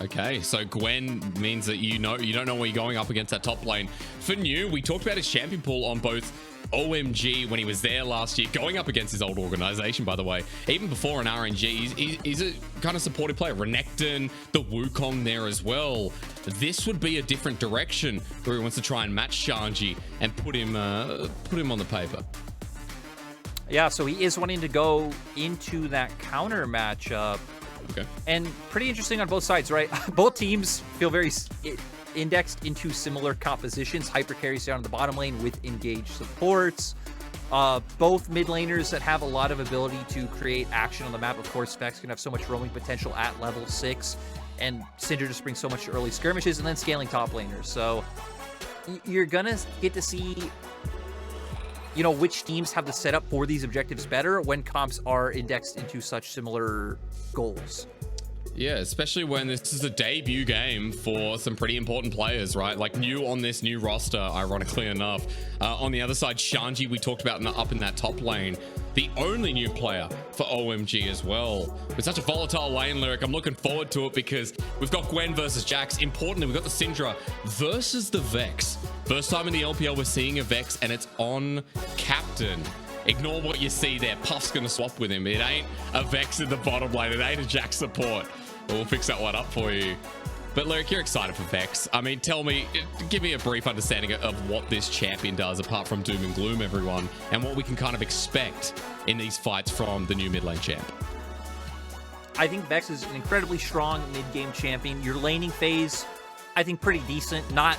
Okay, so Gwen means that you don't know where you're going up against that top lane. For New, we talked about his champion pool on both OMG when he was there last year, going up against his old organization, by the way. Even before an RNG, he's a kind of supportive player. Renekton, the Wukong there as well. This would be a different direction where he wants to try and match Shanghae and put him on the paper. Yeah, so he is wanting to go into that counter matchup. Okay. And pretty interesting on both sides, right? Both teams feel very indexed into similar compositions. Hyper carries down in the bottom lane with engaged supports. Both mid laners that have a lot of ability to create action on the map. Of course, Vex can have so much roaming potential at level 6, and Syndra just brings so much early skirmishes, and then scaling top laners. So you're gonna get to see, you know, which teams have the setup for these objectives better when comps are indexed into such similar goals. Yeah, especially when this is a debut game for some pretty important players, right? Like new on this new roster, ironically enough. On the other side, Shanghae, we talked about up in that top lane. The only new player for OMG as well. With such a volatile lane, Lyric, I'm looking forward to it because we've got Gwen versus Jax. Importantly, we've got the Syndra versus the Vex. First time in the LPL we're seeing a Vex, and it's on Captain. Ignore what you see there. Puff's going to swap with him. It ain't a Vex in the bottom lane. It ain't a Jax support. We'll fix that one up for you. But Lyric, you're excited for Vex. I mean, give me a brief understanding of what this champion does, apart from doom and gloom, everyone, and what we can kind of expect in these fights from the new mid lane champ. I think Vex is an incredibly strong mid-game champion. Your laning phase, I think, pretty decent. Not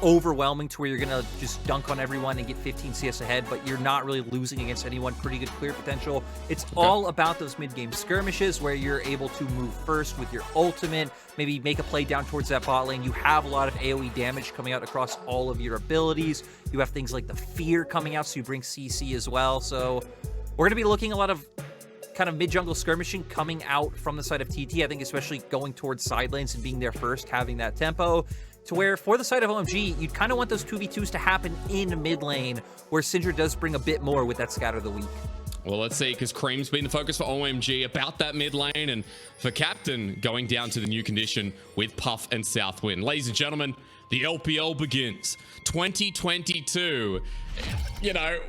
overwhelming to where you're gonna just dunk on everyone and get 15 CS ahead, but you're not really losing against anyone. Pretty good clear potential. It's all about those mid-game skirmishes where you're able to move first with your ultimate, maybe make a play down towards that bot lane. You have a lot of AoE damage coming out across all of your abilities. You have things like the fear coming out, so you bring CC as well. So we're gonna be looking a lot of kind of mid-jungle skirmishing coming out from the side of TT. I think especially going towards side lanes and being there first, having that tempo. To where, for the side of OMG, you'd kind of want those 2v2s to happen in mid lane, where Syndra does bring a bit more with that Scatter the Weak. Well, let's see, because Cream's been the focus for OMG about that mid lane, and for Captain, going down to the new condition with Puff and Southwind. Ladies and gentlemen, the LPL begins. 2022, you know,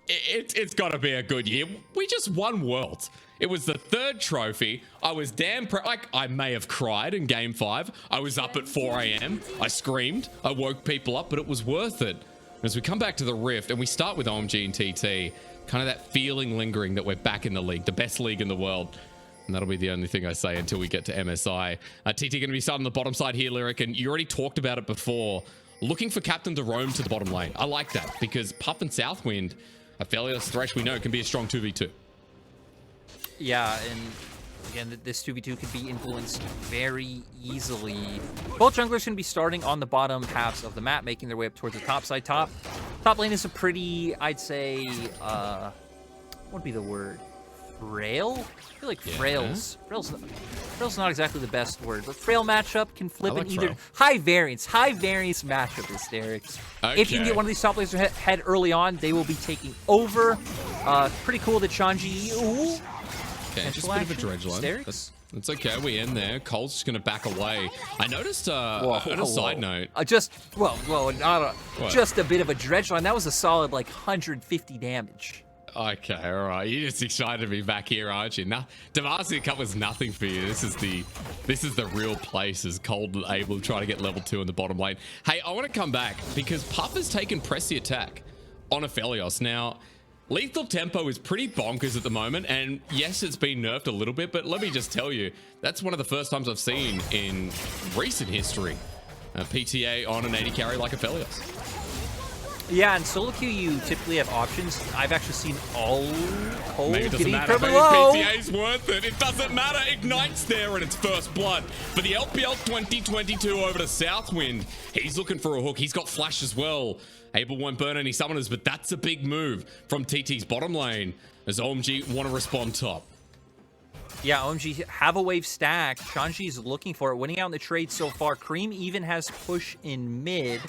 it's got to be a good year. We just won Worlds. It was the 3rd trophy. I was damn like, I may have cried in game 5. I was up at 4 a.m. I screamed. I woke people up, but it was worth it. As we come back to the Rift and we start with OMG and TT, kind of that feeling lingering that we're back in the league, the best league in the world. And that'll be the only thing I say until we get to MSI. TT going to be starting on the bottom side here, Lyric, and you already talked about it before. Looking for Captain to roam to the bottom lane. I like that because Puff and Southwind, a Aphelios Thresh we know can be a strong 2v2. Yeah, and again, this 2v2 could be influenced very easily. Both junglers can be starting on the bottom halves of the map, making their way up towards the top side. Top lane is a pretty, I'd say, what would be the word? Frail? I feel like frail's not exactly the best word, but frail matchup can flip in either high variance matchup is Derek's. Okay. If you can get one of these top laners ahead early on, they will be taking over. Pretty cool that Shanghaı. Okay, just a bit of a dredge line. That's okay. We end there. Cole's just gonna back away. I noticed on a side note. Just a bit of a dredge line. That was a solid like 150 damage. Okay, all right. You're just excited to be back here, aren't you? Now, Demacia Cup was nothing for you. This is the real place. As Cole able to try to get level 2 in the bottom lane. Hey, I want to come back because Puff has taken press the attack on Aphelios. Now, lethal tempo is pretty bonkers at the moment, and yes, it's been nerfed a little bit, but let me just tell you, that's one of the first times I've seen in recent history PTA on an 80 carry like Aphelios. Yeah, in solo queue, you typically have options. I've actually seen all Cole maybe it doesn't matter. Maybe PTA's worth it. It doesn't matter. Ignite's there and it's first blood. For the LPL 2022 over to Southwind. He's looking for a hook. He's got flash as well. Abel won't burn any summoners, but that's a big move from TT's bottom lane as OMG want to respond top. Yeah, OMG have a wave stack. Shanghaı's looking for it. Winning out in the trade so far. Cream even has push in mid.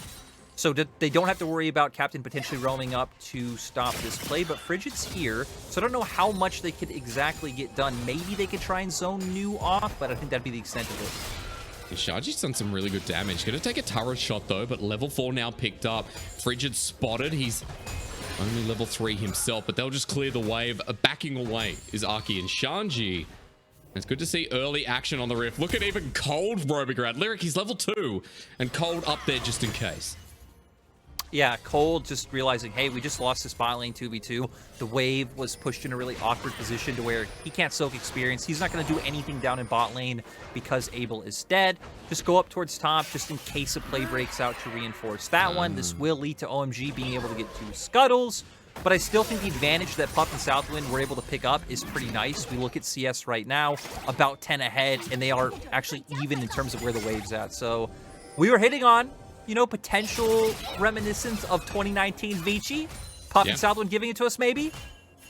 So they don't have to worry about Captain potentially roaming up to stop this play, but Frigid's here, so I don't know how much they could exactly get done. Maybe they could try and zone New off, but I think that'd be the extent of it. Shanghaı's done some really good damage. Gonna take a turret shot though, but level 4 now picked up. Frigid spotted. He's only level 3 himself, but they'll just clear the wave. Backing away is Aki and Shanghaı. It's good to see early action on the Rift. Look at even Cold roaming around. Lyric, he's level 2, and Cold up there just in case. Yeah, Cole just realizing, hey, we just lost this bot lane 2v2. The wave was pushed in a really awkward position to where he can't soak experience. He's not going to do anything down in bot lane because Abel is dead. Just go up towards top just in case a play breaks out to reinforce that one. This will lead to OMG being able to get 2 scuttles. But I still think the advantage that Puff and Southwind were able to pick up is pretty nice. We look at CS right now, about 10 ahead, and they are actually even in terms of where the wave's at. So we were hitting on, you know, potential reminiscence of 2019 Vici. Puff and Southwind giving it to us, maybe?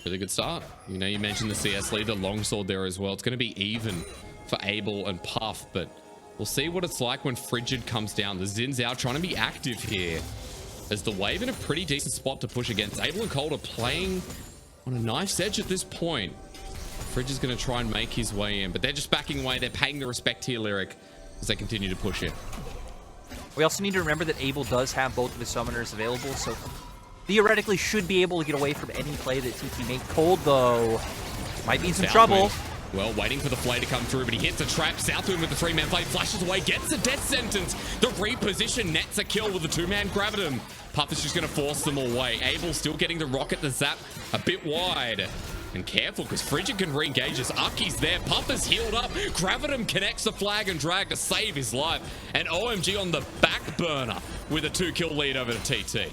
Really good start. You know, you mentioned the CS lead, the longsword there as well. It's going to be even for Abel and Puff, but we'll see what it's like when Frigid comes down. The Zin's out trying to be active here as the wave in a pretty decent spot to push against. Abel and Cold are playing on a knife's edge at this point. Frigid's going to try and make his way in, but they're just backing away. They're paying the respect here, Lyric, as they continue to push it. We also need to remember that Abel does have both of his summoners available, so theoretically should be able to get away from any play that TT made. Cold, though, might be in some trouble. Well, waiting for the flay to come through, but he hits a trap. Southwind with the 3-man flay, flashes away, gets a death sentence. The reposition nets a kill with the 2-man grabbing him. Puff is just going to force them away. Abel still getting the rocket, the zap a bit wide. And careful, because Frigid can re-engage us. Aki's there. Puff is healed up. Gravitum connects the flag and drag to save his life. And OMG on the back burner with a 2-kill lead over to TT.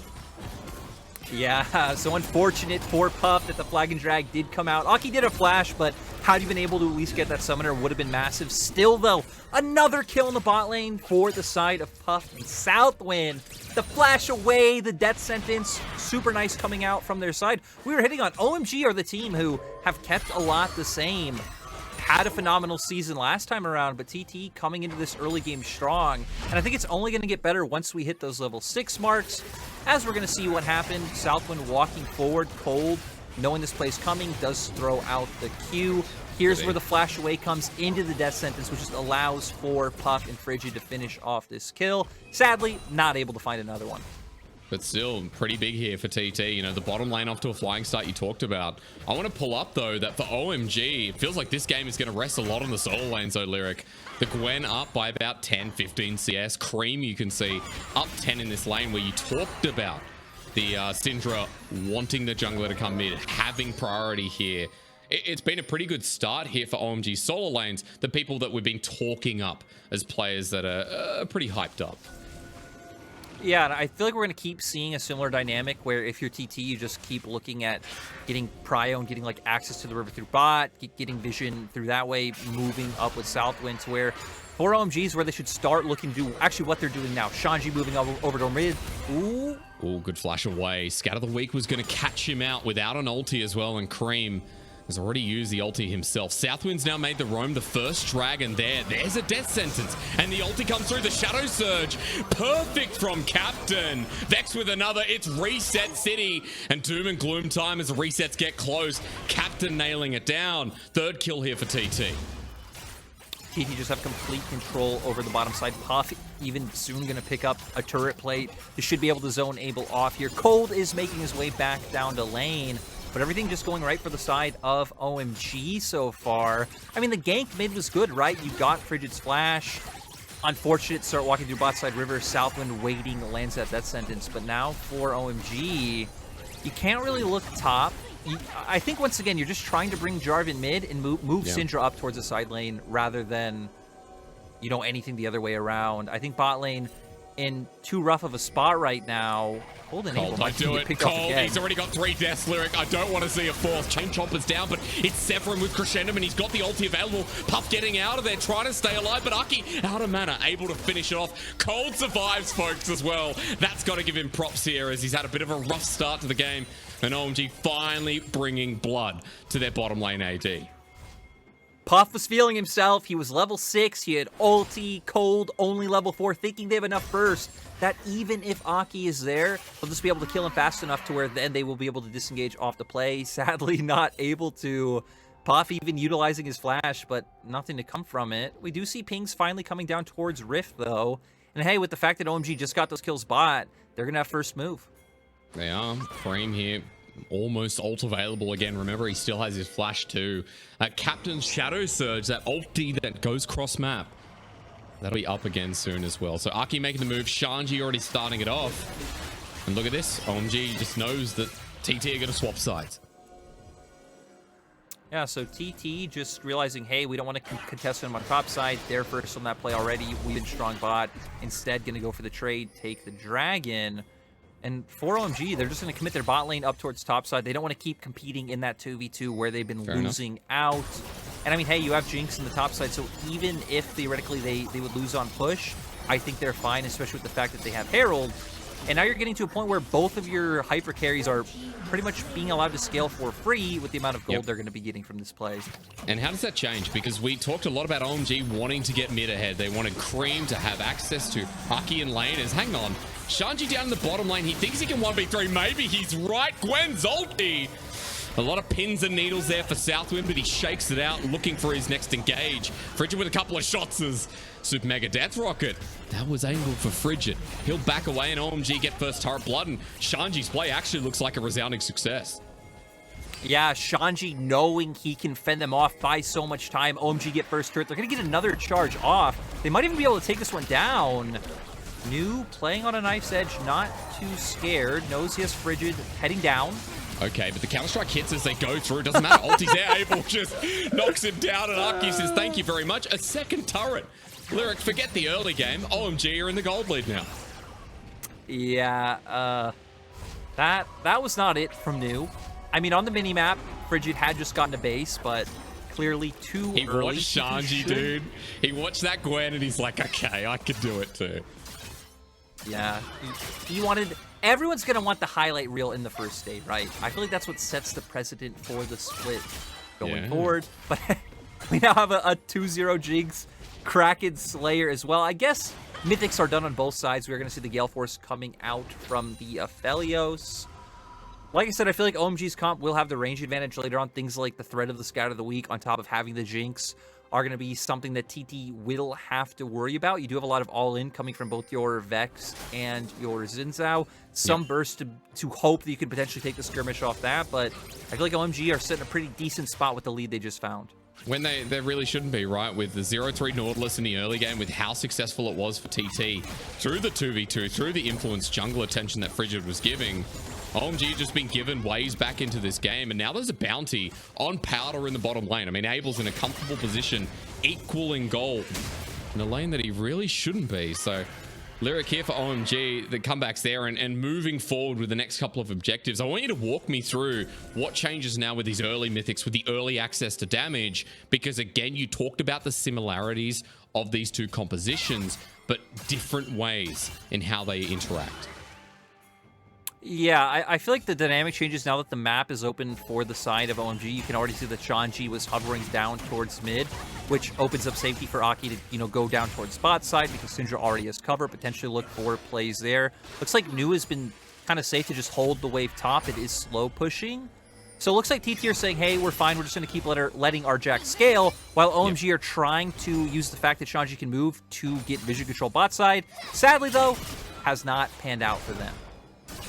Yeah, so unfortunate for Puff that the flag and drag did come out. Aki did a flash, but had you been able to at least get that summoner would have been massive. Still, though, another kill in the bot lane for the side of Puff and Southwind. The flash away, the death sentence, super nice coming out from their side. We were hitting on OMG are the team who have kept a lot the same. Had a phenomenal season last time around, but TT coming into this early game strong. And I think it's only going to get better once we hit those level 6 marks. As we're going to see what happened, Southwind walking forward, cold, knowing this play's coming, does throw out the Q. Here's where the flash away comes into the death sentence, which just allows for Puff and Frigid to finish off this kill. Sadly, not able to find another one. But still, pretty big here for TT. You know, the bottom lane off to a flying start you talked about. I want to pull up, though, that for OMG, it feels like this game is going to rest a lot on the solo lane, so Lyric. The Gwen up by about 10, 15 CS. Cream, you can see, up 10 in this lane where you talked about the Syndra wanting the jungler to come mid, having priority here. It's been a pretty good start here for OMG solo lanes, the people that we've been talking up as players that are pretty hyped up. Yeah, and I feel like we're going to keep seeing a similar dynamic where if you're TT, you just keep looking at getting prio and getting like access to the river through bot, getting vision through that way, moving up with Southwind to where for OMG is where they should start looking to do actually what they're doing now. Shanghaı moving over to mid. Ooh, good flash away. Scat of the Week was going to catch him out without an ulti as well, and Cream has already used the ulti himself. Southwind's now made the roam, the first dragon there. There's a death sentence, and the ulti comes through, the Shadow Surge. Perfect from Captain. Vex with another, it's Reset City. And Doom and Gloom time as the resets get close. Captain nailing it down. Third kill here for TT. TT just have complete control over the bottom side. Puff even soon going to pick up a turret plate. They should be able to zone Abel off here. Cold is making his way back down to lane. But everything just going right for the side of OMG so far. I mean, the gank mid was good, right? You got Frigid's flash. Unfortunate start walking through bot side river. Southwind waiting, lands that death sentence. But now for OMG, you can't really look top. I think, once again, you're just trying to bring Jarvan mid and move Syndra up towards the side lane rather than, you know, anything the other way around. I think bot lane in too rough of a spot right now. Cold, don't do it. Cold, he's already got 3 deaths, Lyric. I don't want to see a 4th. Chain Chomper's down, but it's Severin with Crescendum, and he's got the ulti available. Puff getting out of there, trying to stay alive, but Aki out of mana, able to finish it off. Cold survives, folks, as well. That's got to give him props here, as he's had a bit of a rough start to the game, and OMG finally bringing blood to their bottom lane AD. Puff was feeling himself. He was level 6. He had ulti, Cold, only level 4, thinking they have enough burst that even if Aki is there, they'll just be able to kill him fast enough to where then they will be able to disengage off the play. Sadly, not able to. Puff even utilizing his flash, but nothing to come from it. We do see pings finally coming down towards Rift, though. And hey, with the fact that OMG just got those kills bot, they're going to have first move. They are. Frame here. Almost ult available again. Remember, he still has his flash too. Captain's Shadow Surge, that ulti that goes cross map. That'll be up again soon as well. So Aki making the move. Shanghaı already starting it off. And look at this. OMG just knows that TT are going to swap sides. Yeah, so TT just realizing, hey, we don't want to contest them on top side. They're first on that play already. We've been strong bot. Instead, going to go for the trade, take the dragon. And for OMG, they're just going to commit their bot lane up towards top side. They don't want to keep competing in that 2v2 where they've been losing out. And I mean, hey, you have Jinx in the top side, so even if theoretically they would lose on push, I think they're fine, especially with the fact that they have Herald. And now you're getting to a point where both of your hyper carries are pretty much being allowed to scale for free with the amount of gold they're going to be getting from this play. And how does that change? Because we talked a lot about OMG wanting to get mid ahead. They wanted Cream to have access to Aki and laners. Hang on. Shanghaı down in the bottom lane. He thinks he can 1v3. Maybe he's right. Gwen's ulti. A lot of pins and needles there for Southwind, but he shakes it out, looking for his next engage. Frigid with a couple of shots as Super Mega Death Rocket. That was angled for Frigid. He'll back away and OMG get first turret blood, and Shanghaı's play actually looks like a resounding success. Yeah, Shanghaı knowing he can fend them off by so much time. OMG get first turret. They're going to get another charge off. They might even be able to take this one down. New playing on a knife's edge, not too scared. Knows he has Frigid heading down. Okay, but the Counter-Strike hits as they go through. Doesn't matter. Ulti's there. Abel just knocks him down, and Aki says, thank you very much. A second turret. Lyric, forget the early game. OMG are in the gold lead now. Yeah, that was not it from New. I mean, on the minimap, Frigid had just gotten to base, but clearly too early. He watched Shanghaı, dude. He watched that Gwen, and he's like, okay, I could do it too. Yeah, he wanted... Everyone's going to want the highlight reel in the first day, right? I feel like that's what sets the precedent for the split going forward. But we now have a 2-0 Jigs, Kraken Slayer as well. I guess Mythics are done on both sides. We're going to see the Gale Force coming out from the Aphelios. Like I said, I feel like OMG's comp will have the range advantage later on. Things like the Threat of the Scout of the Week on top of having the Jinx are going to be something that TT will have to worry about. You do have a lot of all-in coming from both your Vex and your Xin Zhao. Some burst to hope that you could potentially take the skirmish off that, but I feel like OMG are sitting in a pretty decent spot with the lead they just found. When they really shouldn't be, right? With the 0-3 Nautilus in the early game, with how successful it was for TT, through the 2v2, through the influence jungle attention that Frigid was giving, OMG just been given ways back into this game, and now there's a bounty on Powder in the bottom lane. I mean, Abel's in a comfortable position, equaling gold in a lane that he really shouldn't be. So Lyric here for OMG, the comeback's there, and moving forward with the next couple of objectives. I want you to walk me through what changes now with these early mythics, with the early access to damage, because again, you talked about the similarities of these two compositions, but different ways in how they interact. Yeah, I feel like the dynamic changes now that the map is open for the side of OMG. You can already see that Shanghaı was hovering down towards mid, which opens up safety for Aki to, go down towards bot side because Syndra already has cover, potentially look for plays there. Looks like New has been kind of safe to just hold the wave top. It is slow pushing. So it looks like TT are saying, hey, we're fine. We're just going to keep letting our Jack scale, while OMG are trying to use the fact that Shanghaı can move to get vision control bot side. Sadly, though, has not panned out for them.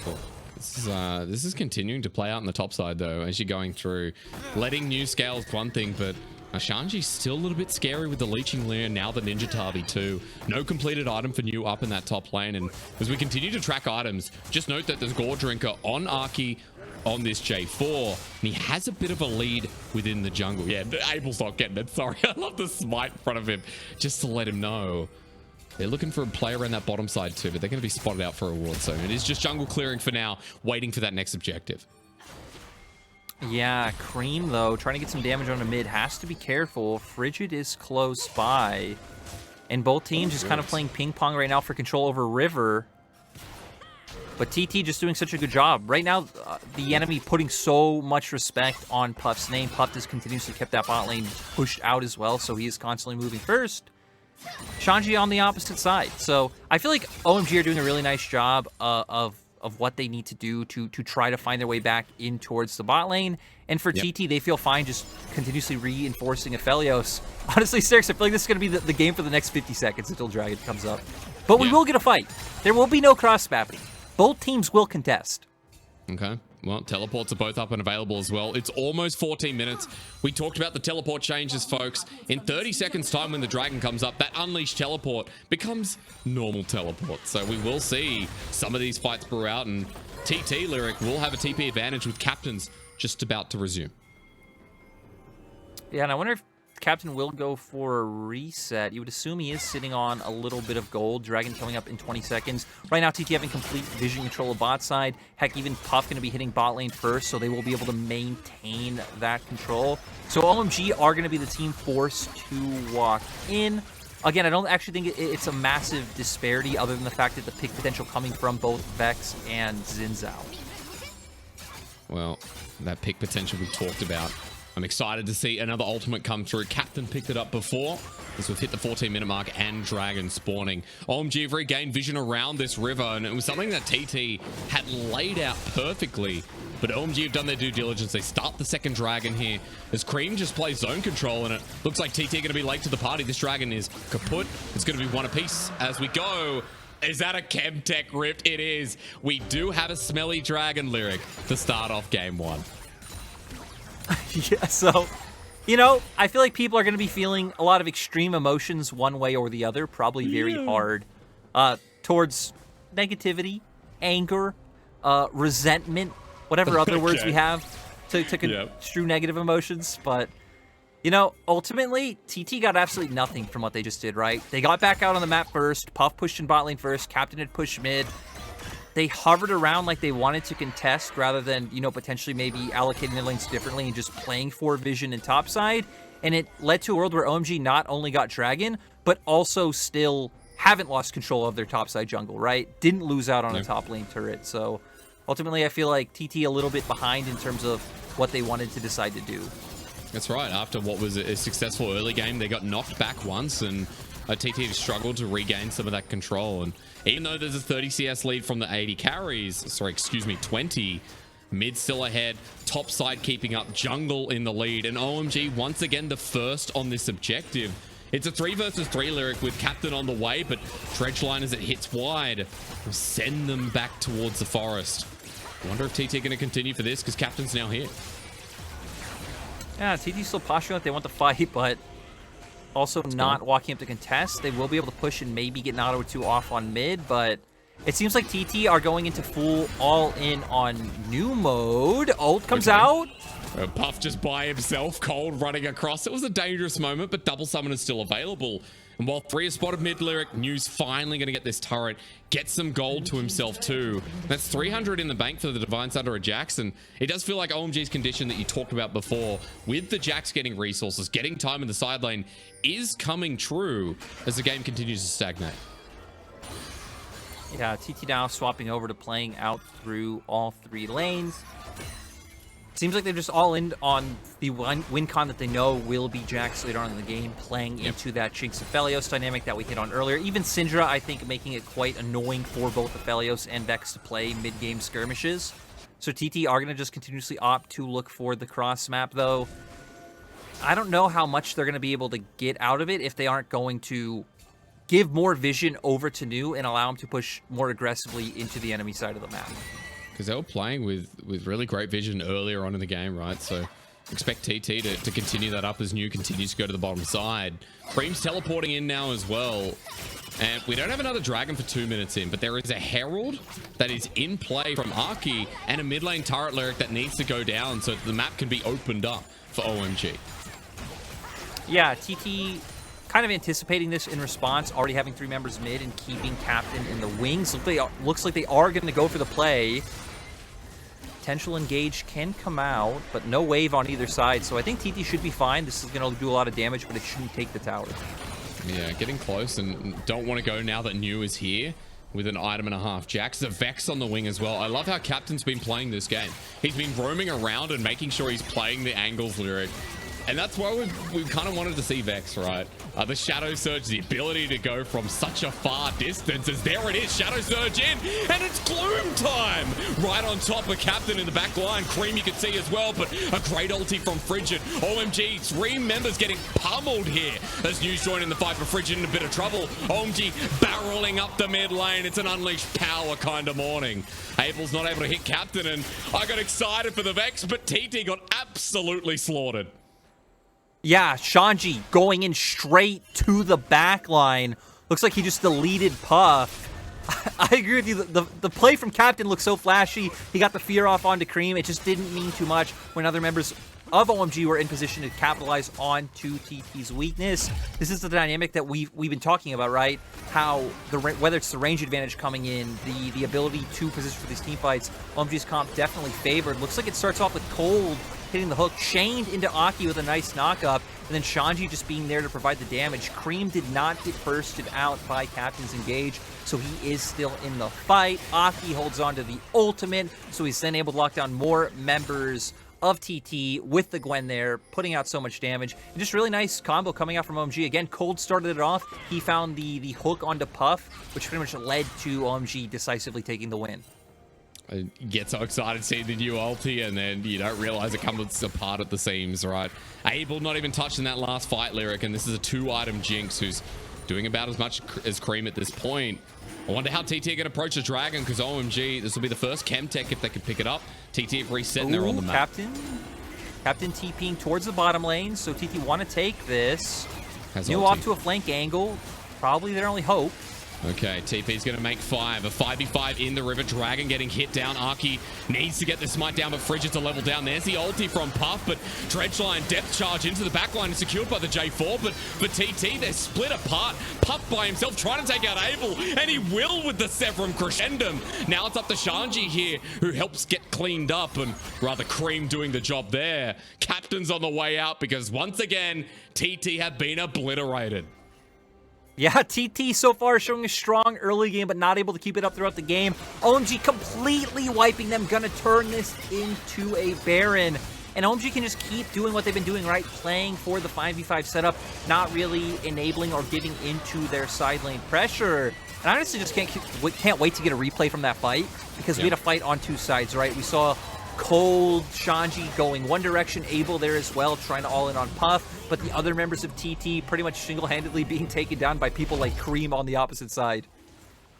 Cool. This is continuing to play out on the top side, though, as you're going through. Letting New scale is one thing, but Shanghaı's still a little bit scary with the Leeching Lair, now the Ninja Tabi too. No completed item for New up in that top lane, and as we continue to track items, just note that there's Gore Drinker on Aki on this J4, and he has a bit of a lead within the jungle. Yeah, Abel's not getting it, sorry. I love the smite in front of him, just to let him know. They're looking for a play around that bottom side too, but they're going to be spotted out for a ward zone. It is just jungle clearing for now, waiting for that next objective. Yeah, Cream, though, trying to get some damage on the mid, has to be careful. Frigid is close by, and both teams just kind of playing ping pong right now for control over River. But TT just doing such a good job. Right now, the enemy putting so much respect on Puff's name. Puff has continuously kept that bot lane pushed out as well, so he is constantly moving first. Shanghaı on the opposite side. So I feel like OMG are doing a really nice job of what they need to do to try to find their way back in towards the bot lane. And for TT, they feel fine just continuously reinforcing Aphelios. Honestly, Sirix, I feel like this is going to be the game for the next 50 seconds until Dragon comes up. But we will get a fight. There will be no cross-mapping. Both teams will contest. Okay. Well, teleports are both up and available as well. It's almost 14 minutes. We talked about the teleport changes, folks. In 30 seconds time when the dragon comes up, that unleashed teleport becomes normal teleport. So we will see some of these fights brew out, and TT Lyric will have a TP advantage with captains just about to resume. Yeah, and I wonder if Captain will go for a reset. You would assume he is sitting on a little bit of gold. Dragon coming up in 20 seconds. Right now, TT having complete vision control of bot side. Heck, even Puff going to be hitting bot lane first, so they will be able to maintain that control. So OMG are going to be the team forced to walk in. Again, I don't actually think it's a massive disparity other than the fact that the pick potential coming from both Vex and Xin Zhao. Well, that pick potential we talked about. I'm excited to see another ultimate come through. Captain picked it up before, as we've hit the 14-minute mark and Dragon spawning. OMG have regained vision around this river, and it was something that TT had laid out perfectly. But OMG have done their due diligence. They start the second Dragon here, as Cream just plays zone control, and it looks like TT are going to be late to the party. This Dragon is kaput. It's going to be one apiece as we go. Is that a Chemtech Rift? It is. We do have a smelly Dragon Lyric to start off game one. Yeah, so, I feel like people are going to be feeling a lot of extreme emotions one way or the other, probably very hard, towards negativity, anger, resentment, whatever other words we have to construe negative emotions. But, you know, ultimately, TT got absolutely nothing from what they just did, right? They got back out on the map first. Puff pushed in bot lane first. Captain had pushed mid. They hovered around like they wanted to contest rather than, you know, potentially maybe allocating their lanes differently and just playing for vision and topside. And it led to a world where OMG not only got Dragon, but also still haven't lost control of their topside jungle, right? Didn't lose out on a top lane turret. So ultimately, I feel like TT a little bit behind in terms of what they wanted to decide to do. That's right. After what was a successful early game, they got knocked back once, and TT struggled to regain some of that control. And even though there's a 30 CS lead from the 80 carries, sorry, excuse me, 20, mid still ahead, top side keeping up, jungle in the lead, and OMG once again the first on this objective. It's a 3 versus 3 lyric with Captain on the way, but Dredgeline, as it hits wide, will send them back towards the forest. I wonder if TT are going to continue for this, because Captain's now here. Yeah, TT's still posturing like they want to fight, but also not walking up to contest. They will be able to push and maybe get an auto or two off on mid, but it seems like TT are going into full all-in on new mode. Ult comes out. Puff just by himself, cold running across. It was a dangerous moment, but double summon is still available. And while 3 is spotted mid lyric, New's finally going to get this turret, get some gold to himself too. That's 300 in the bank for the Divine Thunder of Jackson. It does feel like OMG's condition that you talked about before, with the Jax getting resources, getting time in the side lane, is coming true as the game continues to stagnate. Yeah, TT now swapping over to playing out through all 3 lanes. Seems like they're just all in on the win con that they know will be Jax later on in the game, playing into that Jinx Aphelios dynamic that we hit on earlier. Even Syndra, I think, making it quite annoying for both Aphelios and Vex to play mid-game skirmishes. So TT are going to just continuously opt to look for the cross map, though. I don't know how much they're going to be able to get out of it if they aren't going to give more vision over to New and allow him to push more aggressively into the enemy side of the map. Because they were playing with really great vision earlier on in the game, right? So expect TT to continue that up as New continues to go to the bottom side. Cream's teleporting in now as well. And we don't have another Dragon for 2 minutes in, but there is a Herald that is in play from Arky and a mid lane turret lyric that needs to go down so the map can be opened up for OMG. Yeah, TT kind of anticipating this in response, already having 3 members mid and keeping Captain in the wings. Looks like they are going to go for the play. Potential engage can come out, but no wave on either side. So I think TT should be fine. This is going to do a lot of damage, but it shouldn't take the tower. Yeah, getting close and don't want to go now that New is here with an item and a half. Jax, the Vex on the wing as well. I love how Captain's been playing this game. He's been roaming around and making sure he's playing the angles lyric. And that's why we kind of wanted to see Vex, right? The Shadow Surge, the ability to go from such a far distance as there it is, Shadow Surge in, and it's Gloom time! Right on top of Captain in the back line. Cream you can see as well, but a great ulti from Frigid. OMG, 3 members getting pummeled here as New's joining the fight, for Frigid in a bit of trouble. OMG barreling up the mid lane. It's an unleashed power kind of morning. Abel's not able to hit Captain, and I got excited for the Vex, but TT got absolutely slaughtered. Yeah, Shanghaı going in straight to the back line. Looks like he just deleted Puff. I agree with you. The play from Captain looks so flashy. He got the fear off onto Cream. It just didn't mean too much when other members of OMG were in position to capitalize onto TT's weakness. This is the dynamic that we've been talking about, right? How whether it's the range advantage coming in, the ability to position for these team fights, OMG's comp definitely favored. Looks like it starts off with Cold hitting the hook, chained into Aki with a nice knock-up, and then Shanghaı just being there to provide the damage. Cream did not get bursted out by Captain's engage, so he is still in the fight. Aki holds on to the ultimate, so he's then able to lock down more members of TT with the Gwen there, putting out so much damage. And just really nice combo coming out from OMG. Again, Cold started it off. He found the hook onto Puff, which pretty much led to OMG decisively taking the win. You get so excited seeing the new ulti, and then you don't realize it comes apart at the seams, right? Abel not even touching that last fight lyric, and this is a 2-item Jinx who's doing about as much as Cream at this point. I wonder how TT can approach the Dragon, because OMG, this will be the first Chemtech if they can pick it up. TT have reset and they're on the map. Captain TPing towards the bottom lane, so TT want to take this. New off to a flank angle. Probably their only hope. Okay, TP's going to make 5. A 5v5 in the river. Dragon getting hit down. Arky needs to get the smite down, but Frigid's a level down. There's the ulti from Puff, but Dredgeline depth charge into the backline is secured by the J4, but for TT, they're split apart. Puff by himself trying to take out Abel, and he will with the Severum Crescendum. Now it's up to Shanghaı here, who helps get cleaned up, and rather Cream doing the job there. Captain's on the way out because once again, TT have been obliterated. Yeah, TT so far showing a strong early game, but not able to keep it up throughout the game. OMG completely wiping them, gonna turn this into a Baron. And OMG can just keep doing what they've been doing, right? Playing for the 5v5 setup, not really enabling or giving into their side lane pressure. And I honestly just can't wait to get a replay from that fight, because we had a fight on two sides, right? We saw Cold, Shanghaı going one direction, Abel there as well, trying to all in on Puff, but the other members of TT pretty much single-handedly being taken down by people like Cream on the opposite side.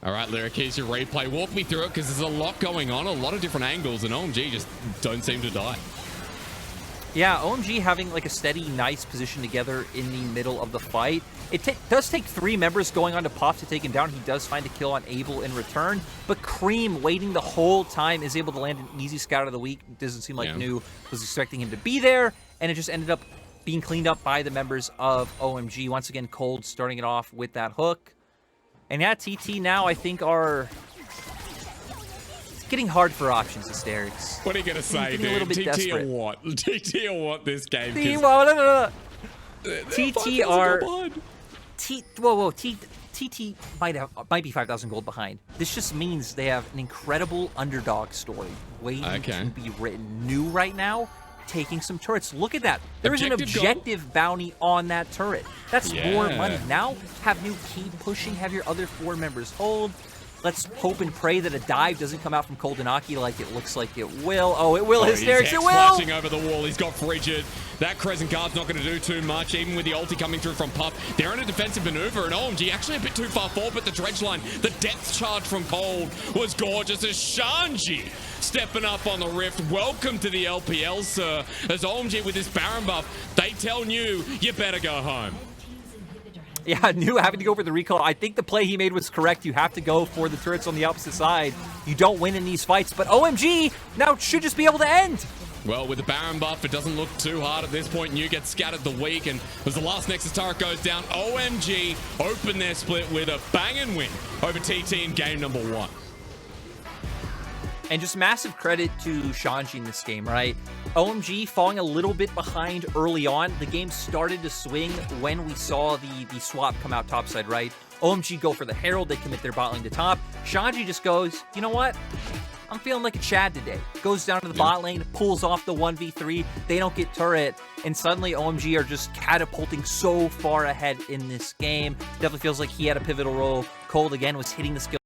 All right, Lyric, here's your replay. Walk me through it, because there's a lot going on, a lot of different angles, and OMG just don't seem to die. Yeah, OMG having like a steady, nice position together in the middle of the fight. It does take 3 members going on to Puff to take him down. He does find a kill on Abel in return, but Cream waiting the whole time is able to land an easy scout of the week. Doesn't seem like New was expecting him to be there, and it just ended up being cleaned up by the members of OMG. Once again, Cold starting it off with that hook. And yeah, TT now I think are getting hard for options, Hysterics. What are you going to say, dude? A little bit TT desperate. or what? TT or what this game? TT might be 5,000 gold behind. This just means they have an incredible underdog story waiting to be written. New right now, taking some turrets. Look at that. There is an objective bounty on that turret. That's more money. Now have New keep pushing, have your other 4 members hold. Let's hope and pray that a dive doesn't come out from Cold and Aki like it looks like it will. Oh, it will, Hysterics, it will! Flashing over the wall, he's got Frigid. That Crescent Guard's not going to do too much, even with the ulti coming through from Puff. They're in a defensive maneuver, and OMG actually a bit too far forward, but the dredge line, the depth charge from Cold was gorgeous as Shanghaı stepping up on the rift. Welcome to the LPL, sir. As OMG with this Baron buff, they tell New, you better go home. Yeah, New having to go for the recall. I think the play he made was correct. You have to go for the turrets on the opposite side. You don't win in these fights, but OMG now should just be able to end. Well, with the Baron buff, it doesn't look too hard at this point. New gets scattered the weak, and as the last Nexus turret goes down, OMG open their split with a banging win over TT in game number 1. And just massive credit to Shanghaı in this game, right? OMG falling a little bit behind early on. The game started to swing when we saw the swap come out topside, right? OMG go for the Herald. They commit their bot lane to top. Shanghaı just goes, you know what? I'm feeling like a Chad today. Goes down to the bot lane, pulls off the 1v3. They don't get turret. And suddenly OMG are just catapulting so far ahead in this game. Definitely feels like he had a pivotal role. Cold again was hitting the skill